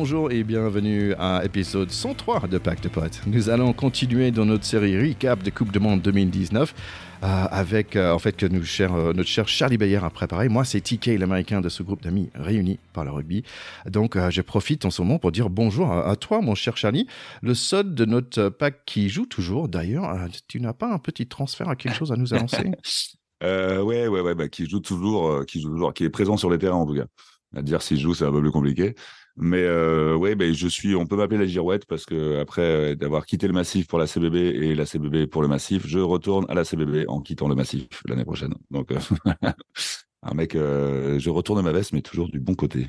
bonjour et bienvenue à l'épisode 103 de Pack de Potes. Nous allons continuer dans notre série recap de Coupe du Monde 2019 avec en fait que notre cher Charlie Bayer a préparé. Moi, c'est TK, l'américain de ce groupe d'amis réunis par le rugby. Donc, je profite en ce moment pour dire bonjour à toi, mon cher Charlie, le seul de notre pack qui joue toujours. D'ailleurs, tu n'as pas un petit transfert à quelque chose à nous annoncer? Ouais, qui joue toujours, qui est présent sur les terrains en tout cas. À dire s'il joue, c'est un peu plus compliqué. Mais on peut m'appeler la Girouette parce que après d'avoir quitté le Massif pour la CBB et la CBB pour le Massif, je retourne à la CBB en quittant le Massif l'année prochaine. Donc, je retourne ma veste, mais toujours du bon côté.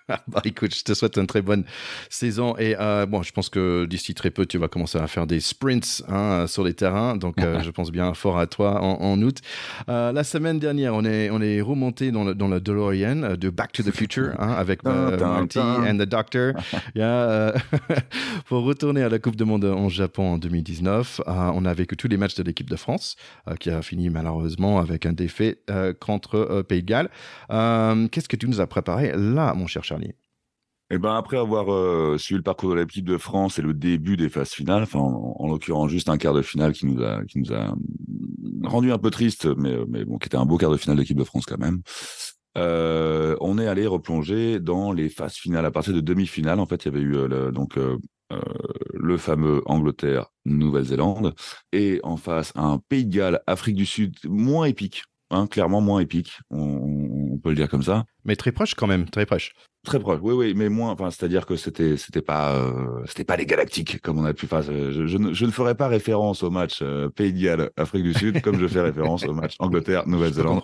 Bah, écoute, je te souhaite une très bonne saison et bon, je pense que d'ici très peu, tu vas commencer à faire des sprints sur les terrains, donc je pense bien fort à toi en août. La semaine dernière, on est remonté dans le DeLorean de Back to the Future avec Marty and the Doctor pour retourner à la Coupe du Monde en Japon en 2019. On a vécu tous les matchs de l'équipe de France qui a fini malheureusement avec un défait contre Pays de Galles. Qu'est-ce que tu nous as préparé là, mon cher Charlie? Et ben après avoir suivi le parcours de l'équipe de France et le début des phases finales, enfin en l'occurrence juste un quart de finale qui nous a rendu un peu triste, mais bon, qui était un beau quart de finale de l'équipe de France quand même. On est allé replonger dans les phases finales à partir de demi-finale. En fait, il y avait eu le fameux Angleterre-Nouvelle-Zélande et en face un Pays de Galles, Afrique du Sud, moins épique. Clairement moins épique, on peut le dire comme ça. Mais très proche quand même, très proche. Très proche, oui, mais moins. Enfin, c'est-à-dire que c'était pas les Galactiques comme on a pu. Enfin, je ne ferai pas référence au match Pays de Galles, Afrique du Sud, comme je fais référence au match Angleterre, Nouvelle-Zélande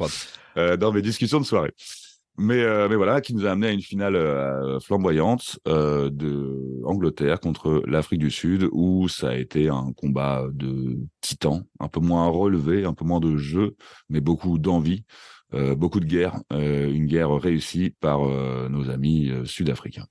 dans mes discussions de soirée. Mais voilà, qui nous a amené à une finale flamboyante de Angleterre contre l'Afrique du Sud, où ça a été un combat de titans, un peu moins relevé, un peu moins de jeu, mais beaucoup d'envie, beaucoup de guerre, une guerre réussie par nos amis sud-africains.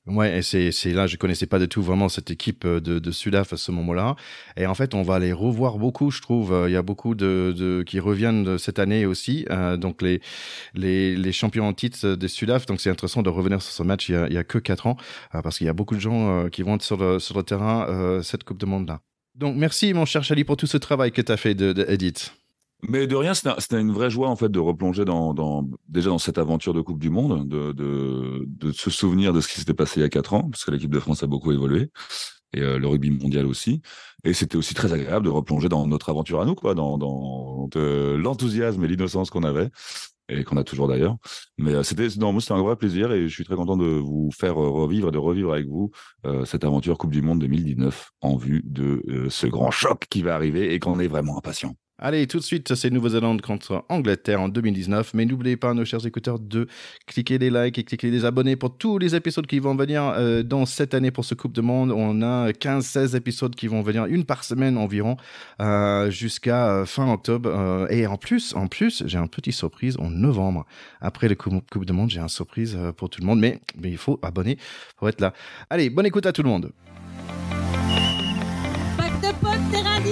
Ouais, et c'est là, je connaissais pas du tout vraiment cette équipe de Sudaf à ce moment-là. Et en fait, on va les revoir beaucoup, je trouve. Il y a beaucoup qui reviennent de cette année aussi. Donc les champions en titre des Sudaf. Donc c'est intéressant de revenir sur ce match. Il y a que 4 ans parce qu'il y a beaucoup de gens qui vont être sur le terrain cette Coupe du Monde là. Donc merci mon cher Charlie pour tout ce travail que tu as fait de Edith. Mais de rien, c'était une vraie joie en fait de replonger déjà dans cette aventure de Coupe du Monde, de se souvenir de ce qui s'était passé il y a 4 ans, parce que l'équipe de France a beaucoup évolué et le rugby mondial aussi. Et c'était aussi très agréable de replonger dans notre aventure à nous, quoi, dans l'enthousiasme et l'innocence qu'on avait et qu'on a toujours d'ailleurs. Mais c'était un vrai plaisir et je suis très content de vous faire revivre et de revivre avec vous cette aventure Coupe du Monde 2019 en vue de ce grand choc qui va arriver et qu'on est vraiment impatient. Allez, tout de suite, c'est Nouvelle-Zélande contre Angleterre en 2019. Mais n'oubliez pas, nos chers écouteurs, de cliquer les likes et cliquer les abonnés pour tous les épisodes qui vont venir dans cette année pour ce Coupe du Monde. On a 15-16 épisodes qui vont venir, une par semaine environ, jusqu'à fin octobre. Et en plus, j'ai une petite surprise en novembre. Après le Coupe du Monde, j'ai une surprise pour tout le monde. Mais il faut abonner pour être là. Allez, bonne écoute à tout le monde. Pack de potes, terrain 10.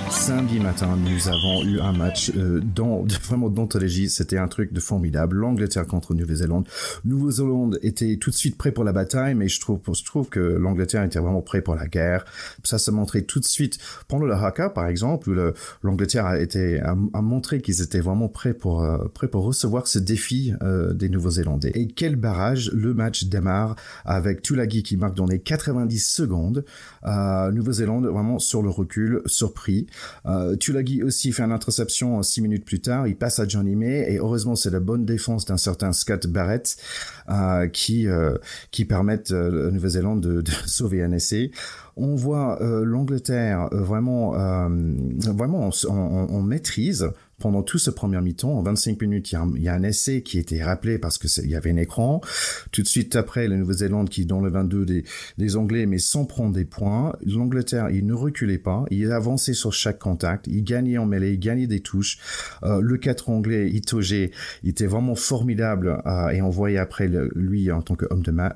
Samedi matin, nous avons eu un match vraiment d'anthologie. C'était un truc de formidable. L'Angleterre contre Nouvelle-Zélande. Nouvelle-Zélande était tout de suite prêt pour la bataille, mais je trouve que l'Angleterre était vraiment prêt pour la guerre. Ça se montrait tout de suite pendant le haka, par exemple, où l'Angleterre a montré qu'ils étaient vraiment prêts pour recevoir ce défi des Nouveaux-Zélandais. Et quel barrage! Le match démarre avec Tulagi qui marque dans les 90 secondes. Nouvelle-Zélande vraiment sur le recul, surpris. Tulagi aussi fait une interception 6 minutes plus tard, il passe à Johnny May et heureusement c'est la bonne défense d'un certain Scott Barrett qui permettent à la Nouvelle-Zélande de sauver un essai. On voit l'Angleterre vraiment en maîtrise pendant tout ce premier mi-temps. En 25 minutes, il y a un essai qui était rappelé parce que il y avait un écran. Tout de suite après, la Nouvelle-Zélande qui dans le 22 des Anglais, mais sans prendre des points. L'Angleterre, il ne reculait pas. Il avançait sur chaque contact. Il gagnait en mêlée, il gagnait des touches. Le 4 anglais, Itoje, il était vraiment formidable et on voyait après lui en tant que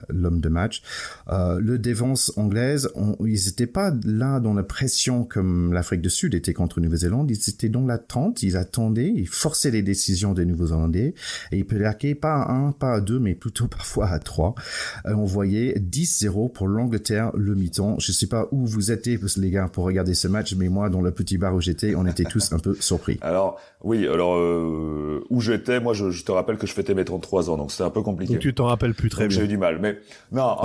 l'homme de match. Le défense anglaise, ils n'étaient pas là dans la pression comme l'Afrique du Sud était contre Nouvelle-Zélande. Ils étaient dans l'attente. Ils attendaient, ils forçaient les décisions des Nouveaux-Zélandais et ils plaquaient pas à 1, pas à 2, mais plutôt parfois à 3. On voyait 10-0 pour l'Angleterre le mi-temps. Je sais pas où vous étiez, les gars, pour regarder ce match, mais moi, dans le petit bar où j'étais, on était tous un peu surpris. Alors, oui, où j'étais, moi, je te rappelle que je fêtais mes 33 ans, donc c'était un peu compliqué. Donc tu t'en rappelles plus très bien. J'ai eu du mal, mais non,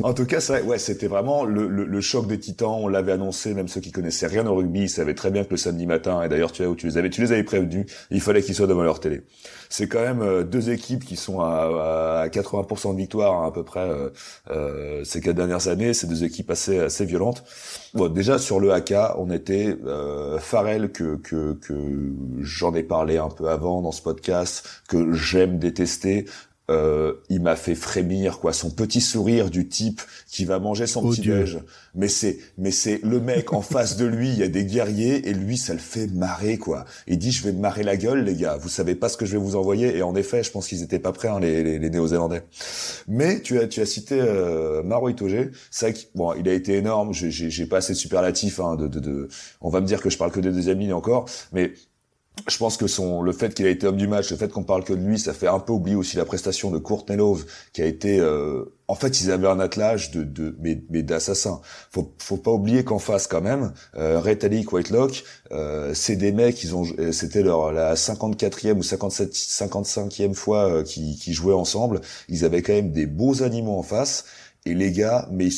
en tout cas, c'est vrai, ouais, c'était vraiment le choc des titans. On l'avait annoncé, même ceux qui connaissaient rien au rugby, ils savaient très bien que le samedi matin, et d'ailleurs, tu les avais prévenus, il fallait qu'ils soient devant leur télé. C'est quand même deux équipes qui sont à 80% de victoire, hein, à peu près, ces 4 dernières années. C'est deux équipes assez violentes. Bon, déjà, sur le haka, on était, Farrell, que j'en ai parlé un peu avant dans ce podcast, que j'aime détester. Il m'a fait frémir, quoi, son petit sourire du type qui va manger son petit déj. Mais c'est le mec en face de lui, il y a des guerriers et lui ça le fait marrer, quoi. Il dit je vais me marrer la gueule, les gars. Vous savez pas ce que je vais vous envoyer. Et en effet, je pense qu'ils étaient pas prêts, hein, les Néo-Zélandais. Mais tu as cité Maro Itoje. C'est vrai bon, il a été énorme. J'ai pas assez de superlatifs, hein, on va me dire que je parle que des deuxièmes lignes encore, mais je pense que le fait qu'il a été homme du match, le fait qu'on parle que de lui, ça fait un peu oublier aussi la prestation de Courtney Love, qui a été, en fait, ils avaient un attelage mais d'assassins. Faut pas oublier qu'en face, quand même, Retallick, Whitelock, c'est des mecs, c'était la 54e ou 55e fois qu'ils jouaient ensemble. Ils avaient quand même des beaux animaux en face. Et les gars, mais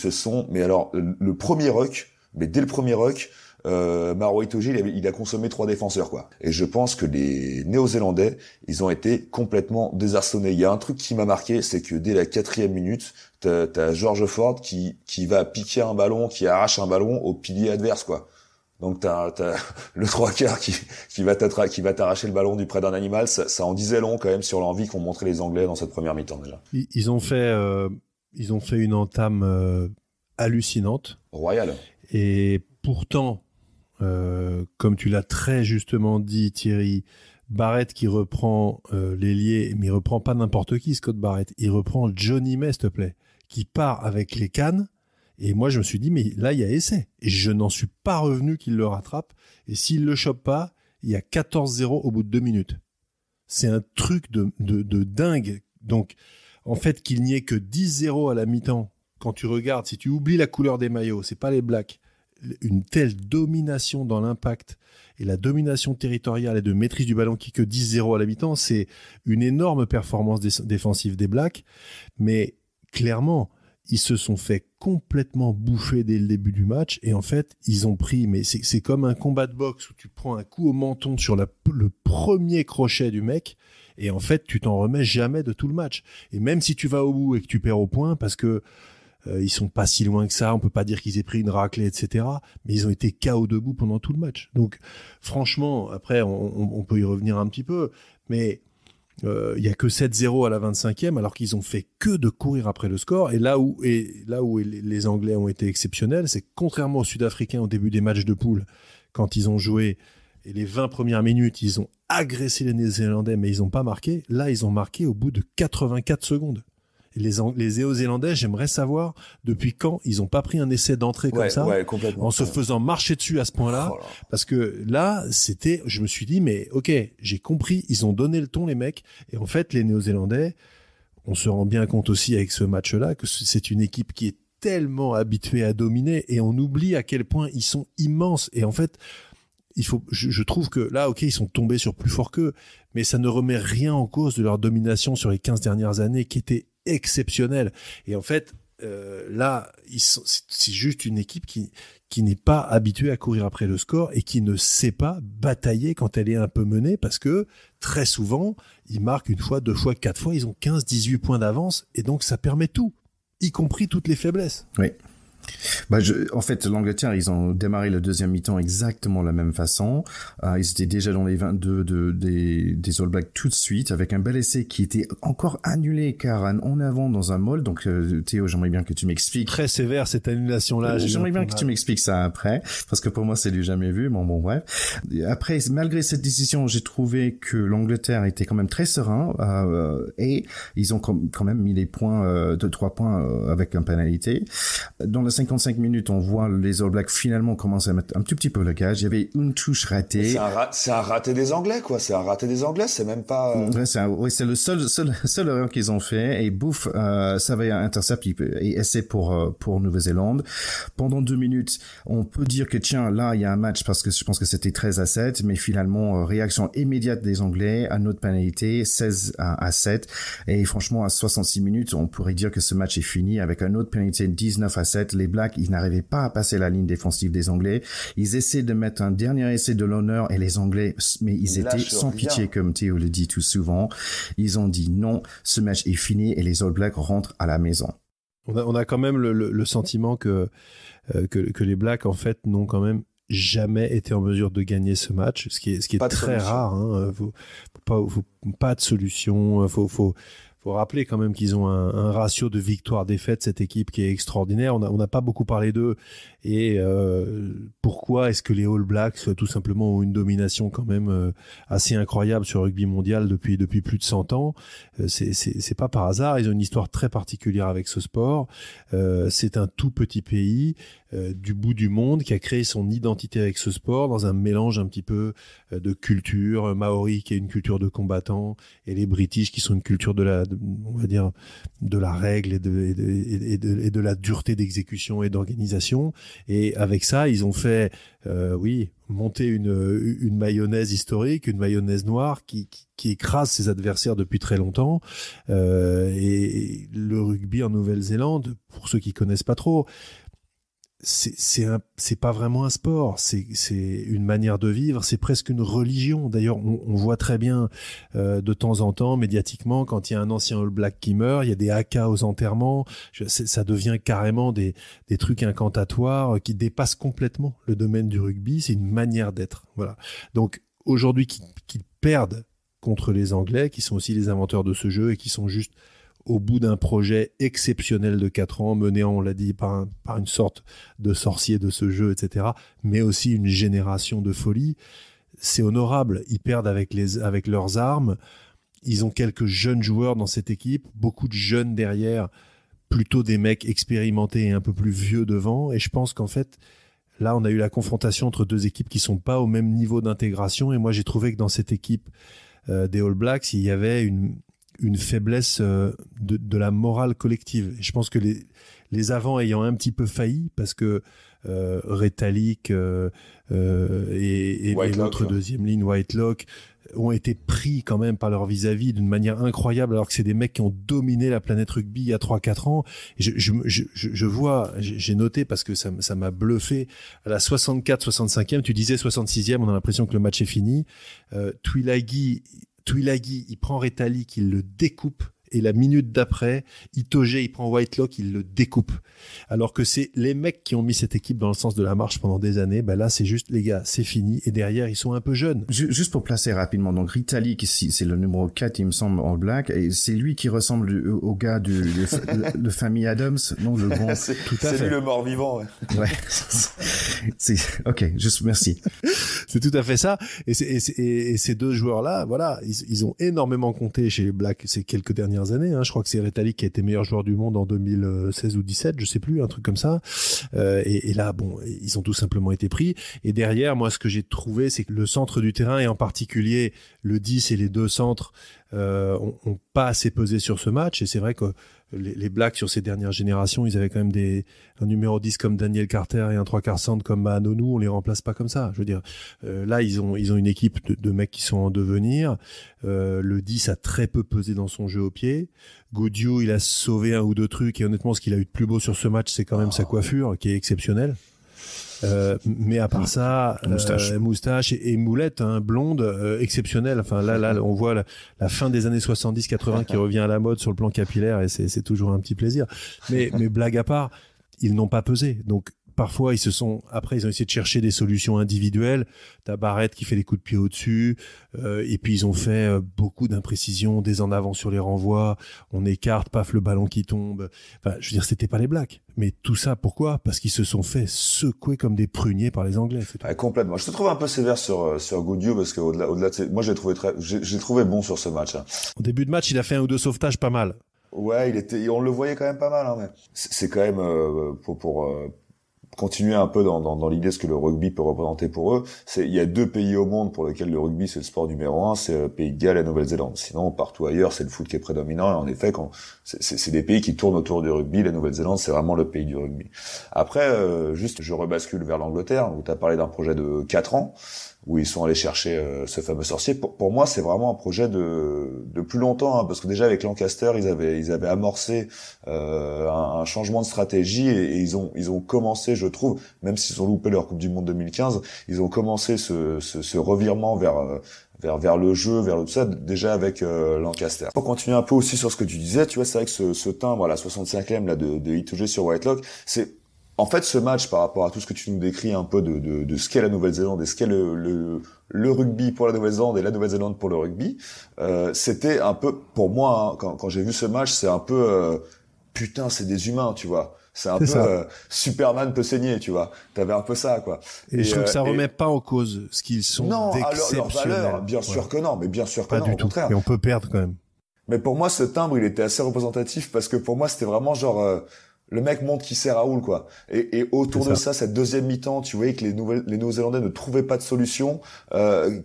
alors, le premier ruck, mais dès le premier ruck, Maro Itoje, il a consommé 3 défenseurs, quoi. Et je pense que les Néo-Zélandais, ils ont été complètement désarçonnés. Il y a un truc qui m'a marqué, c'est que dès la 4e minute, t'as George Ford qui va piquer un ballon, qui arrache un ballon au pilier adverse, quoi. Donc t'as le 3/4 qui va t'arracher le ballon du près d'un animal. Ça en disait long quand même sur l'envie qu'ont montré les Anglais dans cette première mi-temps déjà. Ils ont fait une entame hallucinante, royale. Et pourtant, comme tu l'as très justement dit, Thierry, Barrett qui reprend l'ailier, mais il reprend pas n'importe qui, Scott Barrett, il reprend Johnny May, s'il te plaît, qui part avec les cannes. Et moi, je me suis dit, mais là, il y a essai. Et je n'en suis pas revenu qu'il le rattrape. Et s'il le chope pas, il y a 14-0 au bout de 2 minutes. C'est un truc de dingue. Donc, en fait, qu'il n'y ait que 10-0 à la mi-temps, quand tu regardes, si tu oublies la couleur des maillots, c'est pas les Blacks, une telle domination dans l'impact et la domination territoriale et de maîtrise du ballon qui que 10-0 à la mi-temps, c'est une énorme performance défensive des Blacks. Mais clairement, ils se sont fait complètement bouffer dès le début du match et en fait, ils ont pris, mais c'est comme un combat de boxe où tu prends un coup au menton sur le premier crochet du mec et en fait, tu t'en remets jamais de tout le match. Et même si tu vas au bout et que tu perds au point parce que ils sont pas si loin que ça, on peut pas dire qu'ils aient pris une raclée, etc. Mais ils ont été KO debout pendant tout le match. Donc, franchement, après, on peut y revenir un petit peu, mais il y a que 7-0 à la 25e, alors qu'ils ont fait que de courir après le score. Et là où les Anglais ont été exceptionnels, c'est que contrairement aux Sud-Africains au début des matchs de poule, quand ils ont joué, et les 20 premières minutes, ils ont agressé les Néo-Zélandais, mais ils ont pas marqué. Là, ils ont marqué au bout de 84 secondes. Et les Néo-Zélandais, j'aimerais savoir depuis quand ils ont pas pris un essai d'entrée comme ça, en se faisant marcher dessus à ce point-là, parce que là, je me suis dit, mais ok, j'ai compris, ils ont donné le ton les mecs, et en fait, les Néo-Zélandais, on se rend bien compte aussi avec ce match-là que c'est une équipe qui est tellement habituée à dominer, et on oublie à quel point ils sont immenses, et en fait, je trouve que là, ok, ils sont tombés sur plus fort qu'eux, mais ça ne remet rien en cause de leur domination sur les 15 dernières années qui était exceptionnelle. Et en fait, là, c'est juste une équipe qui n'est pas habituée à courir après le score et qui ne sait pas batailler quand elle est un peu menée parce que très souvent, ils marquent 1 fois, 2 fois, 4 fois, ils ont 15-18 points d'avance et donc ça permet tout, y compris toutes les faiblesses. Oui. En fait, l'Angleterre, ils ont démarré le deuxième mi-temps exactement de la même façon. Ils étaient déjà dans les 22 des All Blacks tout de suite, avec un bel essai qui était encore annulé car en avant dans un mold. Donc, Théo, j'aimerais bien que tu m'expliques. Très sévère cette annulation-là. J'aimerais bien que tu m'expliques ça après, parce que pour moi, c'est du jamais vu. Bon, bref. Après, malgré cette décision, j'ai trouvé que l'Angleterre était quand même très serein et ils ont quand même mis les points de 3 points avec une pénalité. Dans la 55 minutes, on voit les All Blacks finalement commencer à mettre un tout petit peu le gage. Il y avait une touche ratée. C'est un raté des Anglais, quoi. C'est un raté des Anglais. C'est même pas. Ouais, c'est le seul erreur qu'ils ont fait. Et bouf, ça va intercept et essai pour Nouvelle-Zélande. Pendant 2 minutes, on peut dire que tiens, là, il y a un match parce que je pense que c'était 13-7, mais finalement, réaction immédiate des Anglais à notre pénalité, 16-7. Et franchement, à 66 minutes, on pourrait dire que ce match est fini avec un autre pénalité 19-7. Les Blacks, ils n'arrivaient pas à passer la ligne défensive des Anglais. Ils essaient de mettre un dernier essai de l'honneur et les Anglais, mais ils étaient sans pitié, comme Théo le dit tout souvent. Ils ont dit non, ce match est fini et les All Blacks rentrent à la maison. On a quand même le sentiment que les Blacks, en fait, n'ont quand même jamais été en mesure de gagner ce match, ce qui est très rare. Hein. Pas de solution. Faut rappeler quand même qu'ils ont un ratio de victoire-défaite, cette équipe, qui est extraordinaire. On n'a pas beaucoup parlé d'eux. Et pourquoi est-ce que les All Blacks, tout simplement, ont une domination quand même assez incroyable sur le rugby mondial depuis plus de 100 ans? C'est pas par hasard. Ils ont une histoire très particulière avec ce sport. C'est un tout petit pays du bout du monde qui a créé son identité avec ce sport dans un mélange un petit peu de culture maori, qui est une culture de combattants, et les British qui sont une culture on va dire de la règle et de la dureté d'exécution et d'organisation. Et avec ça, ils ont fait monter une mayonnaise historique, une mayonnaise noire qui écrase ses adversaires depuis très longtemps. Et le rugby en Nouvelle-Zélande, pour ceux qui connaissent pas trop, c'est pas vraiment un sport, c'est une manière de vivre, c'est presque une religion. D'ailleurs, on voit très bien de temps en temps médiatiquement, quand il y a un ancien All Black qui meurt, il y a des haka aux enterrements. Ça devient carrément des trucs incantatoires qui dépassent complètement le domaine du rugby. C'est une manière d'être. Voilà. Donc aujourd'hui, qu'ils perdent contre les Anglais, qui sont aussi les inventeurs de ce jeu et qui sont juste au bout d'un projet exceptionnel de 4 ans, mené, on l'a dit, par une sorte de sorcier de ce jeu, etc., mais aussi une génération de folie. C'est honorable. Ils perdent avec leurs armes. Ils ont quelques jeunes joueurs dans cette équipe, beaucoup de jeunes derrière, plutôt des mecs expérimentés et un peu plus vieux devant. Et je pense qu'en fait, là, on a eu la confrontation entre deux équipes qui sont pas au même niveau d'intégration. Et moi, j'ai trouvé que dans cette équipe des All Blacks, il y avait une faiblesse de la morale collective. Et je pense que les avants ayant un petit peu failli, parce que Retallick et l'autre deuxième ligne, Whitelock, ont été pris quand même par leur vis-à-vis d'une manière incroyable, alors que c'est des mecs qui ont dominé la planète rugby il y a 3-4 ans. Et je vois, j'ai noté parce que ça m'a bluffé, à la 64-65e, tu disais 66e, on a l'impression que le match est fini. Tuilagi, il prend Retallick, il le découpe, et la minute d'après, Itoje, il prend Whitelock, il le découpe. Alors que c'est les mecs qui ont mis cette équipe dans le sens de la marche pendant des années. Ben là, c'est juste, les gars, c'est fini. Et derrière, ils sont un peu jeunes. Juste pour placer rapidement, donc Retallick, c'est le numéro 4, il me semble, All Black, et c'est lui qui ressemble au gars de famille Adams, non, le bon. C'est lui le mort-vivant, ouais. Ouais. Ok, juste merci. C'est tout à fait ça. Et ces deux joueurs-là, voilà, ils ont énormément compté chez les Blacks ces quelques dernières années. Je crois que c'est Retallick qui a été meilleur joueur du monde en 2016 ou 17, je sais plus, un truc comme ça. Et là, bon, ils ont tout simplement été pris. Et derrière, moi, ce que j'ai trouvé, c'est que le centre du terrain, et en particulier le 10 et les deux centres, ont pas assez pesé sur ce match. Et c'est vrai que les Blacks, sur ces dernières générations, ils avaient quand même un numéro 10 comme Daniel Carter et un 3/4 centre comme Mahanonou. On les remplace pas comme ça. Je veux dire, là, ils ont une équipe de mecs qui sont en devenir. Le 10 a très peu pesé dans son jeu au pied. Godiou, il a sauvé un ou deux trucs. Et honnêtement, ce qu'il a eu de plus beau sur ce match, c'est quand même sa coiffure, qui est exceptionnelle. Mais à part ça, moustache et moulette, blonde, exceptionnelle. Enfin là, on voit la fin des années 70-80 qui revient à la mode sur le plan capillaire, et c'est toujours un petit plaisir. Mais blague à part, ils n'ont pas pesé. Donc parfois, ils ont essayé de chercher des solutions individuelles. T'as Barrett qui fait des coups de pied au-dessus, et puis ils ont fait beaucoup d'imprécisions, des en avant sur les renvois, on écarte, paf, le ballon qui tombe. Enfin, je veux dire, c'était pas les Blacks. Mais tout ça, pourquoi? Parce qu'ils se sont fait secouer comme des pruniers par les Anglais. Ouais, complètement. Je te trouve un peu sévère sur Godiou, parce que moi, j'ai trouvé bon sur ce match. Au début de match, il a fait un ou deux sauvetages pas mal. Ouais, on le voyait quand même pas mal, hein, mais c'est quand même pour continuer un peu dans l'idée de ce que le rugby peut représenter pour eux. Il y a 2 pays au monde pour lesquels le rugby c'est le sport numéro 1, c'est le Pays de Galles et la Nouvelle-Zélande. Sinon, partout ailleurs, c'est le foot qui est prédominant. Et en effet, c'est des pays qui tournent autour du rugby. La Nouvelle-Zélande, c'est vraiment le pays du rugby. Après, juste, je rebascule vers l'Angleterre, où tu as parlé d'un projet de 4 ans. Où ils sont allés chercher ce fameux sorcier. Pour moi, c'est vraiment un projet de plus longtemps, hein, parce que déjà avec Lancaster, ils avaient amorcé un changement de stratégie et ils ont commencé, je trouve, même s'ils ont loupé leur Coupe du Monde 2015, ils ont commencé ce revirement vers le jeu, vers tout ça, déjà avec Lancaster. Pour continuer un peu aussi sur ce que tu disais, tu vois, c'est vrai que ce timbre à la 65e là de Itoje sur Whitelock, c'est en fait, ce match, par rapport à tout ce que tu nous décris un peu de ce qu'est la Nouvelle-Zélande et ce qu'est le rugby pour la Nouvelle-Zélande et la Nouvelle-Zélande pour le rugby, c'était un peu, pour moi, hein, quand j'ai vu ce match, c'est un peu, putain, c'est des humains, tu vois. C'est un peu Superman peut saigner, tu vois. T'avais un peu ça, quoi. Et je trouve que ça remet pas en cause ce qu'ils sont d'exceptionnels. Leur valeur, bien sûr que non, mais bien sûr que pas non, du au tout. contraire. Et on peut perdre quand même. Mais pour moi, ce timbre, il était assez représentatif parce que pour moi, c'était vraiment genre... le mec montre qu'il sait Raoul, quoi. Et autour de ça, cette deuxième mi-temps, tu voyais que les Néo-Zélandais ne trouvaient pas de solution,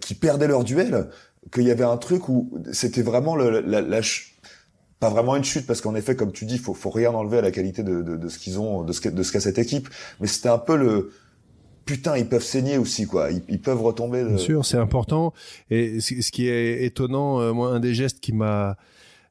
qui perdaient leur duel, qu'il y avait un truc où c'était vraiment pas vraiment une chute, parce qu'en effet, comme tu dis, faut rien enlever à la qualité de ce qu'ils ont, de ce qu'a cette équipe. Mais c'était un peu putain, ils peuvent saigner aussi, quoi. Ils peuvent retomber. Bien sûr, c'est important. Et ce qui est étonnant, moi, un des gestes qui m'a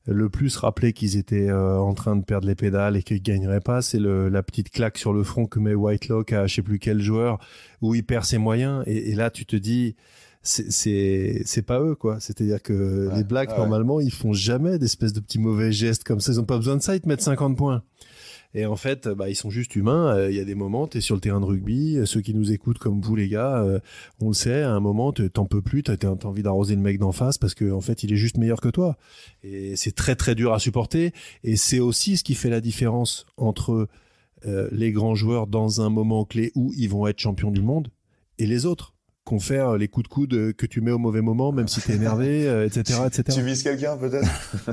le plus rappelé qu'ils étaient en train de perdre les pédales et qu'ils gagneraient pas, c'est la petite claque sur le front que met Whitelock à je sais plus quel joueur, où il perd ses moyens. Et là, tu te dis, c'est pas eux, quoi. C'est-à-dire que les Blacks, normalement, ils font jamais d'espèces de petits mauvais gestes comme ça. Ils ont pas besoin de ça, ils te mettent 50 points. Et en fait, ils sont juste humains. Il y a des moments, t'es sur le terrain de rugby. Ceux qui nous écoutent, comme vous les gars, on le sait. À un moment, t'en peux plus. T'as envie d'arroser le mec d'en face parce que en fait, il est juste meilleur que toi. Et c'est très très dur à supporter. Et c'est aussi ce qui fait la différence entre les grands joueurs dans un moment clé où ils vont être champions du monde et les autres. Qu'on fait les coups de coude que tu mets au mauvais moment, même si t'es énervé, etc., etc. Tu vises quelqu'un, peut-être?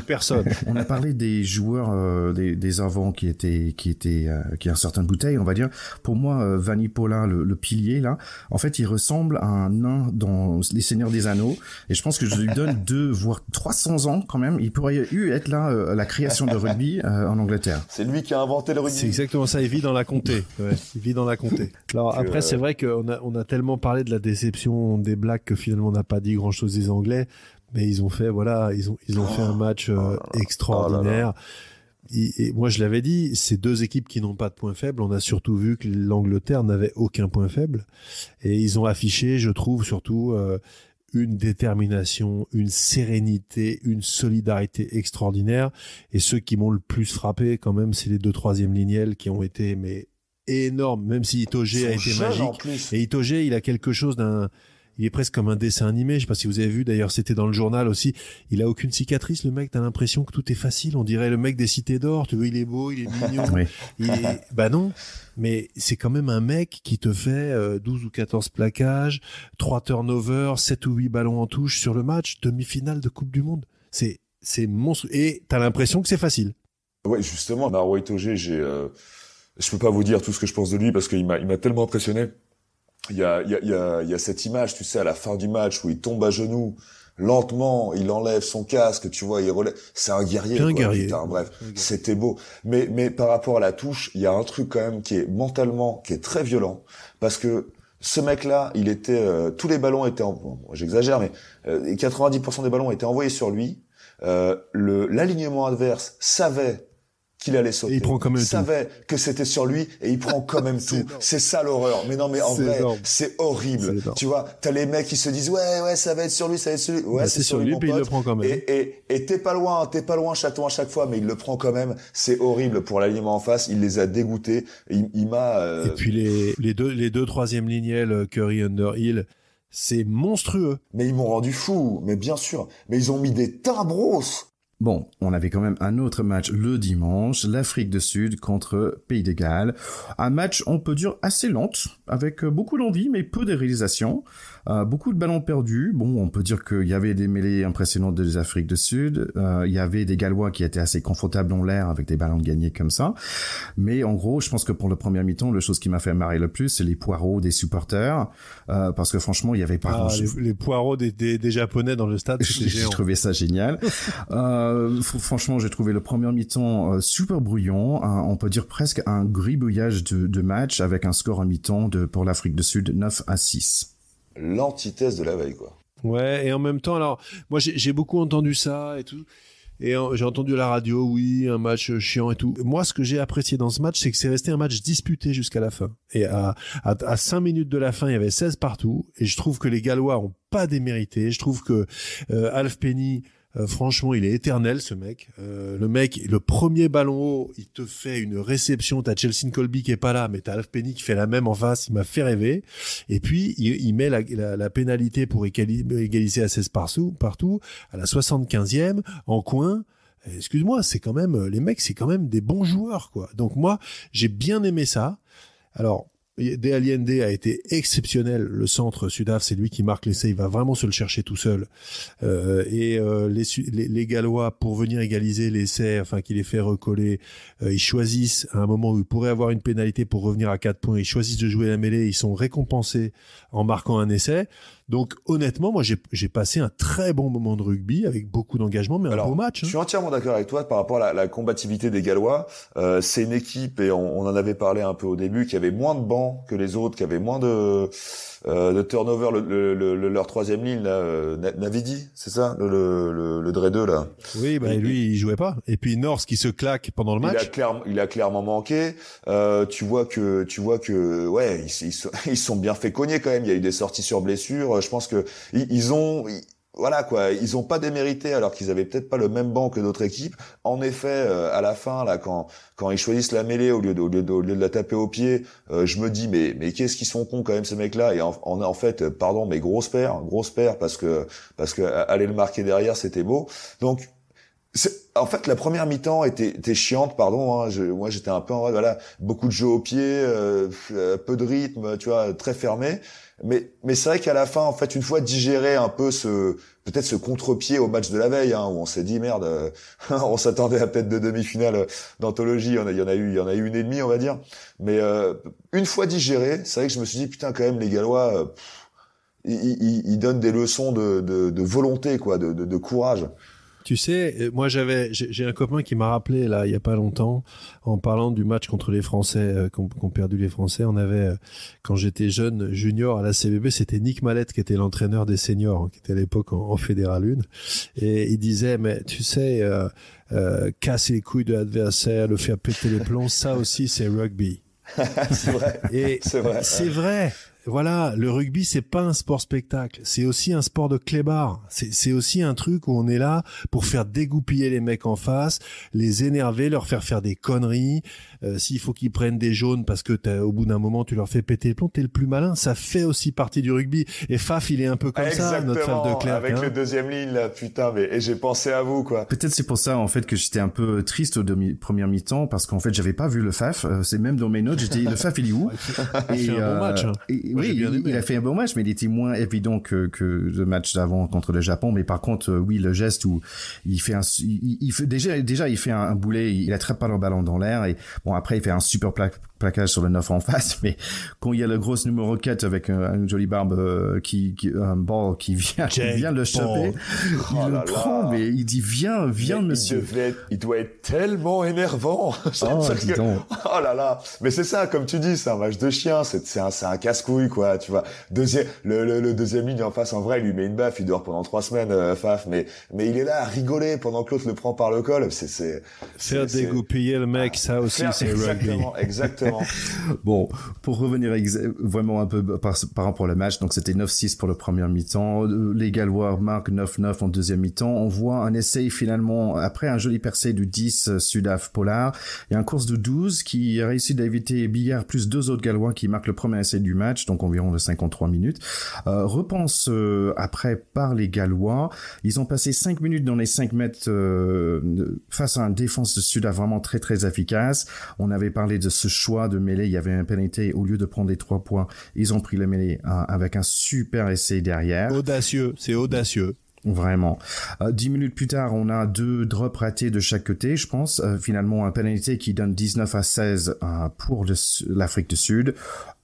Personne. On a parlé des joueurs, des avants qui a certaines bouteilles, on va dire. Pour moi, Vanipola, le pilier, là, en fait, il ressemble à un nain dans Les Seigneurs des Anneaux. Et je pense que je lui donne 2, voire 300 ans, quand même. Il pourrait être là, à la création de rugby, en Angleterre. C'est lui qui a inventé le rugby. C'est exactement ça. Il vit dans la comté. Ouais, il vit dans la comté. Alors, après, c'est vrai qu'on a tellement parlé de la déception des Blacks que finalement on n'a pas dit grand chose des Anglais, mais ils ont fait fait un match extraordinaire. Et moi je l'avais dit, ces deux équipes qui n'ont pas de points faibles, on a surtout vu que l'Angleterre n'avait aucun point faible et ils ont affiché, je trouve, surtout une détermination, une sérénité, une solidarité extraordinaire. Et ceux qui m'ont le plus frappé quand même, c'est les 2 troisième lignelles qui ont été énorme, même si Itoje a été magique. Et Itoje, il a quelque chose il est presque comme un dessin animé. Je sais pas si vous avez vu, d'ailleurs, c'était dans le journal aussi. Il a aucune cicatrice, le mec. T'as l'impression que tout est facile. On dirait le mec des Cités d'Or. Tu vois, il est beau, il est mignon. Oui. Bah non. Mais c'est quand même un mec qui te fait 12 ou 14 plaquages, 3 turnovers, 7 ou 8 ballons en touche sur le match, demi-finale de Coupe du Monde. C'est monstrueux. Et t'as l'impression que c'est facile. Ouais, justement, Maro Itoje, je peux pas vous dire tout ce que je pense de lui parce qu'il m'a tellement impressionné. Il y a cette image, tu sais, à la fin du match où il tombe à genoux, lentement, il enlève son casque, tu vois, il relève. C'est un guerrier. Putain, bref, c'était beau. Mais par rapport à la touche, il y a un truc quand même qui est mentalement, qui est très violent parce que ce mec-là, il était, tous les ballons étaient j'exagère, mais 90% des ballons étaient envoyés sur lui. L'alignement adverse savait qu'il allait sauter. Et il prend quand même savait que c'était sur lui et il prend quand même tout. C'est ça l'horreur. Mais non, mais en vrai, c'est horrible. Tu vois, t'as les mecs qui se disent ouais, ça va être sur lui, ça va être sur lui. Ouais, c'est sur lui, puis il le prend quand même. Et t'es pas loin chaton à chaque fois, mais il le prend quand même. C'est horrible pour l'alignement en face. Il les a dégoûtés. Il m'a. Et puis les deux troisième lignelles, Curry, Underhill, c'est monstrueux. Mais ils m'ont rendu fou. Mais bien sûr. Mais ils ont mis des timbros. Bon, on avait quand même un autre match le dimanche, l'Afrique du Sud contre Pays de Galles. Un match, on peut dire, assez lent, avec beaucoup d'envie, mais peu de réalisation. Beaucoup de ballons perdus. Bon, on peut dire qu'il y avait des mêlées impressionnantes des Afriques du Sud. Il y avait des Gallois qui étaient assez confortables dans l'air avec des ballons gagnés comme ça. Mais en gros, je pense que pour le premier mi-temps, la chose qui m'a fait marrer le plus, c'est les poireaux des supporters. Parce que franchement, il y avait pas grand-chose. Les poireaux des Japonais dans le stade, c'était géant. J'ai trouvé ça génial. Franchement, j'ai trouvé le premier mi-temps super brouillon. On peut dire presque un gribouillage de match avec un score en mi-temps pour l'Afrique du Sud 9-6. L'antithèse de la veille, quoi. Ouais, et en même temps, alors, moi, j'ai beaucoup entendu ça et tout. Et j'ai entendu à la radio, oui, un match chiant et tout. Moi, ce que j'ai apprécié dans ce match, c'est que c'est resté un match disputé jusqu'à la fin. Et à 5 minutes de la fin, il y avait 16 partout. Et je trouve que les Gallois ont pas démérité. Je trouve que Alf Penny, franchement, il est éternel, ce mec. Le mec, le premier ballon haut, il te fait une réception. T'as Chelsea Colby qui est pas là, mais t'as Alf Penny qui fait la même en face. Il m'a fait rêver. Et puis, il met la pénalité pour égaliser à 16 partout, à la 75e, en coin. Excuse-moi, c'est quand même, les mecs, c'est quand même des bons joueurs, quoi. Donc moi, j'ai bien aimé ça. Alors, De Allende a été exceptionnel. Le centre Sudaf, c'est lui qui marque l'essai. Il va vraiment se le chercher tout seul. Les Gallois, pour venir égaliser l'essai, enfin qui les fait recoller, ils choisissent à un moment où ils pourraient avoir une pénalité pour revenir à 4 points. Ils choisissent de jouer la mêlée. Ils sont récompensés en marquant un essai. Donc honnêtement, moi j'ai passé un très bon moment de rugby avec beaucoup d'engagement, mais un beau match. Je suis entièrement d'accord avec toi par rapport à la combativité des Gallois. C'est une équipe, et on en avait parlé un peu au début, qui avait moins de bancs que les autres, qui avait moins de turnover. Leur troisième ligne, là, Navidi, c'est ça, le Dre 2 là. Oui, bah lui il jouait pas. Et puis North qui se claque pendant le match. Il a clairement manqué. Tu vois que ouais, ils sont bien fait cogner quand même. Il y a eu des sorties sur blessure. Je pense que ils ont pas démérité alors qu'ils avaient peut-être pas le même banc que d'autres équipes. En effet, à la fin là, quand ils choisissent la mêlée au lieu de la taper au pied, je me dis mais qu'est-ce qu'ils sont cons quand même ces mecs-là. Et en fait, pardon, mais grosse paire parce que aller le marquer derrière c'était beau. Donc en fait, la première mi-temps était chiante, pardon. Moi, j'étais un peu en voilà, beaucoup de jeux au pied, peu de rythme, tu vois, très fermé. Mais c'est vrai qu'à la fin, en fait, une fois digéré un peu peut-être ce contre-pied au match de la veille, où on s'est dit merde, on s'attendait à peut-être de demi-finale d'anthologie. Il y en a eu une et demie, on va dire. Mais une fois digéré, c'est vrai que je me suis dit putain, quand même, les Gallois, ils donnent des leçons de volonté, quoi, de courage. Tu sais, moi j'ai un copain qui m'a rappelé là il y a pas longtemps en parlant du match contre les Français qu'ont perdu les Français. On avait quand j'étais jeune junior à la CBB, c'était Nick Mallette qui était l'entraîneur des seniors, qui était à l'époque en Fédéral 1, et il disait mais tu sais casser les couilles de l'adversaire, le faire péter les plombs, ça aussi c'est rugby. C'est vrai. Et c'est vrai. Voilà, le rugby, c'est pas un sport spectacle, c'est aussi un sport de clébard. C'est aussi un truc où on est là pour faire dégoupiller les mecs en face, les énerver, leur faire des conneries. S'il faut qu'ils prennent des jaunes parce que au bout d'un moment tu leur fais péter les plombs, t'es le plus malin. Ça fait aussi partie du rugby. Et Faf, il est un peu comme ça, notre Faf de Clerc. Avec le deuxième ligne là, putain, et j'ai pensé à vous quoi. Peut-être c'est pour ça en fait que j'étais un peu triste au première mi-temps parce qu'en fait j'avais pas vu le Faf. C'est même dans mes notes, j'étais le Faf il est où? Il fait un bon match. Oui, il a fait un bon match, mais il était moins évident que le match d'avant contre le Japon. Mais par contre, oui, le geste où il fait déjà il fait un boulet, il attrape pas le ballon dans l'air et bon après il fait un super plaquage sur le 9 en face. Mais quand il y a le gros numéro 4 avec une jolie barbe un ball qui vient le choper, il le prend, mais il dit viens monsieur. Il doit être tellement énervant. Oh là là. Mais c'est ça, comme tu dis, c'est un match de chien. C'est un casse-couille quoi. Tu vois, le deuxième ligne en face, en vrai, il lui met une baffe, il dort pendant 3 semaines, Faf, mais il est là à rigoler pendant que l'autre le prend par le col. Faire dégoupiller le mec, ça aussi, c'est rugby. Exactement. exactement. Bon, pour revenir vraiment un peu par rapport au match, donc c'était 9-6 pour le premier mi-temps. Les Gallois marquent 9-9 en deuxième mi-temps. On voit un essai finalement, après un joli percé du 10 Sudaf Pollard. Il y a un course de 12 qui a réussi d'éviter Billard plus 2 autres Gallois qui marquent le premier essai du match, donc environ de 53 minutes. Repense après par les Gallois. Ils ont passé 5 minutes dans les 5 mètres face à une défense de Sudaf vraiment très très efficace. On avait parlé de ce choix de mêlée, il y avait un pénalité, au lieu de prendre les 3 points, ils ont pris la mêlée avec un super essai derrière. Audacieux, c'est audacieux. Vraiment. 10 minutes plus tard, on a 2 drops ratés de chaque côté, je pense. Finalement, un pénalité qui donne 19-16 pour l'Afrique du Sud.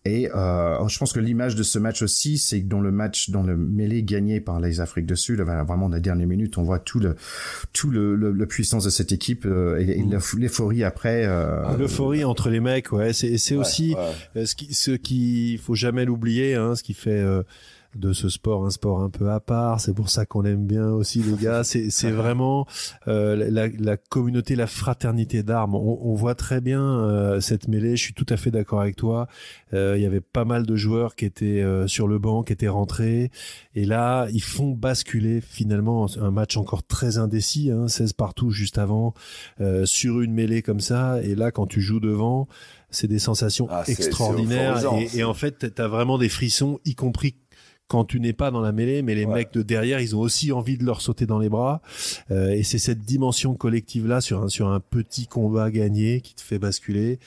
Et je pense que l'image de ce match aussi, c'est que dans le mêlée gagné par les Afriques du Sud, vraiment dans les dernières minutes, on voit tout le puissance de cette équipe et l'euphorie après. L'euphorie entre les mecs, ouais. C'est aussi ce qui faut jamais l'oublier, hein, ce qui fait de ce sport un sport un peu à part. C'est pour ça qu'on aime bien aussi les gars. C'est vraiment la communauté, la fraternité d'armes. On voit très bien cette mêlée. Je suis tout à fait d'accord avec toi. Il y avait pas mal de joueurs qui étaient sur le banc, qui étaient rentrés. Et là, ils font basculer finalement un match encore très indécis, 16 partout juste avant, sur une mêlée comme ça. Et là, quand tu joues devant, c'est des sensations extraordinaires. Et en fait, t'as vraiment des frissons, y compris quand tu n'es pas dans la mêlée, mais les mecs de derrière, ils ont aussi envie de leur sauter dans les bras. Et c'est cette dimension collective-là sur un petit combat gagné qui te fait basculer,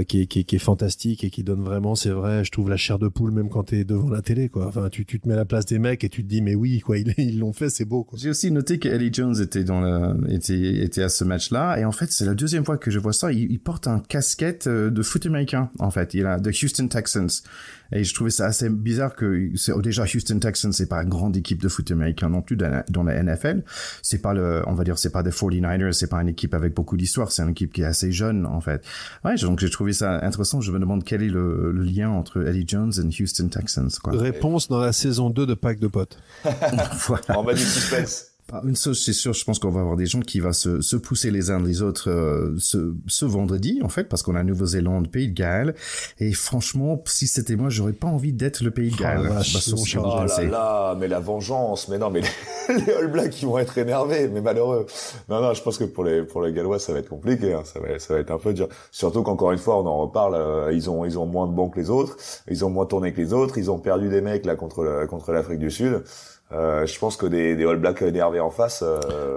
qui est fantastique et qui donne vraiment, c'est vrai, je trouve la chair de poule même quand t'es devant la télé, quoi. Enfin, tu te mets à la place des mecs et tu te dis, mais oui, quoi, ils l'ont fait, c'est beau, quoi. J'ai aussi noté que Eddie Jones était à ce match-là. Et en fait, c'est la deuxième fois que je vois ça. Il porte un casquette de foot américain, en fait. Il a de Houston Texans. Et je trouvais ça assez bizarre que déjà Houston Texans, c'est pas une grande équipe de foot américain non plus dans la NFL. C'est pas on va dire, c'est pas des 49ers, c'est pas une équipe avec beaucoup d'histoire, c'est une équipe qui est assez jeune, en fait. Ouais, donc j'ai trouvé ça intéressant. Je me demande quel est le lien entre Eddie Jones et Houston Texans, quoi. Réponse dans la saison 2 de Pack de Potes. Voilà. On va du suspense. Une chose, c'est sûr, je pense qu'on va avoir des gens qui vont se pousser les uns les autres ce vendredi, en fait, parce qu'on a Nouvelle-Zélande, Pays de Galles. Et franchement, si c'était moi, j'aurais pas envie d'être le Pays de Galles. Oh là là, mais la vengeance, mais non, mais les All Blacks, ils vont être énervés, mais malheureux. Non, je pense que pour les Gallois, ça va être compliqué, hein. Ça va être un peu dur. Surtout qu'encore une fois, on en reparle, ils ont moins de bons que les autres, ils ont moins tourné que les autres, ils ont perdu des mecs, là, contre l'Afrique du Sud. Je pense que des All Blacks énervés en face.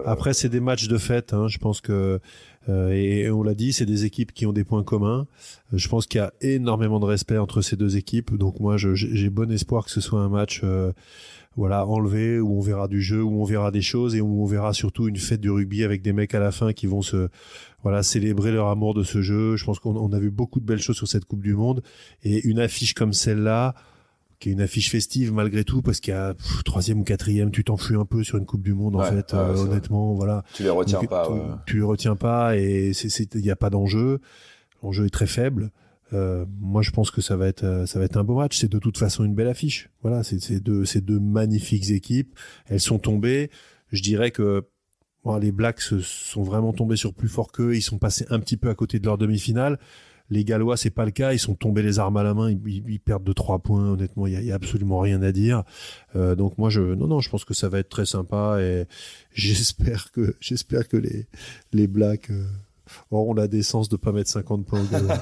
Après, c'est des matchs de fête. Je pense que et on l'a dit, c'est des équipes qui ont des points communs. Je pense qu'il y a énormément de respect entre ces deux équipes. Donc moi, j'ai bon espoir que ce soit un match, enlevé, où on verra du jeu, où on verra des choses et où on verra surtout une fête du rugby avec des mecs à la fin qui vont célébrer leur amour de ce jeu. Je pense qu'on a vu beaucoup de belles choses sur cette Coupe du Monde et une affiche comme celle-là, qui est une affiche festive malgré tout, parce qu'il y a 3e ou 4e, tu t'enfuis un peu sur une Coupe du Monde, en fait, honnêtement, voilà. Tu les retiens pas, Tu les retiens pas et il y a pas d'enjeu. L'enjeu est très faible. Moi, je pense que ça va être un beau match. C'est de toute façon une belle affiche. Voilà, c'est deux magnifiques équipes. Elles sont tombées. Je dirais que les Blacks sont vraiment tombés sur plus fort qu'eux. Ils sont passés un petit peu à côté de leur demi-finale. Les Gallois, c'est pas le cas. Ils sont tombés les armes à la main. Ils perdent de 3 points. Honnêtement, il y a absolument rien à dire. Donc moi, je pense que ça va être très sympa et j'espère que les Blacks auront la décence de pas mettre 50 points aux Gallois.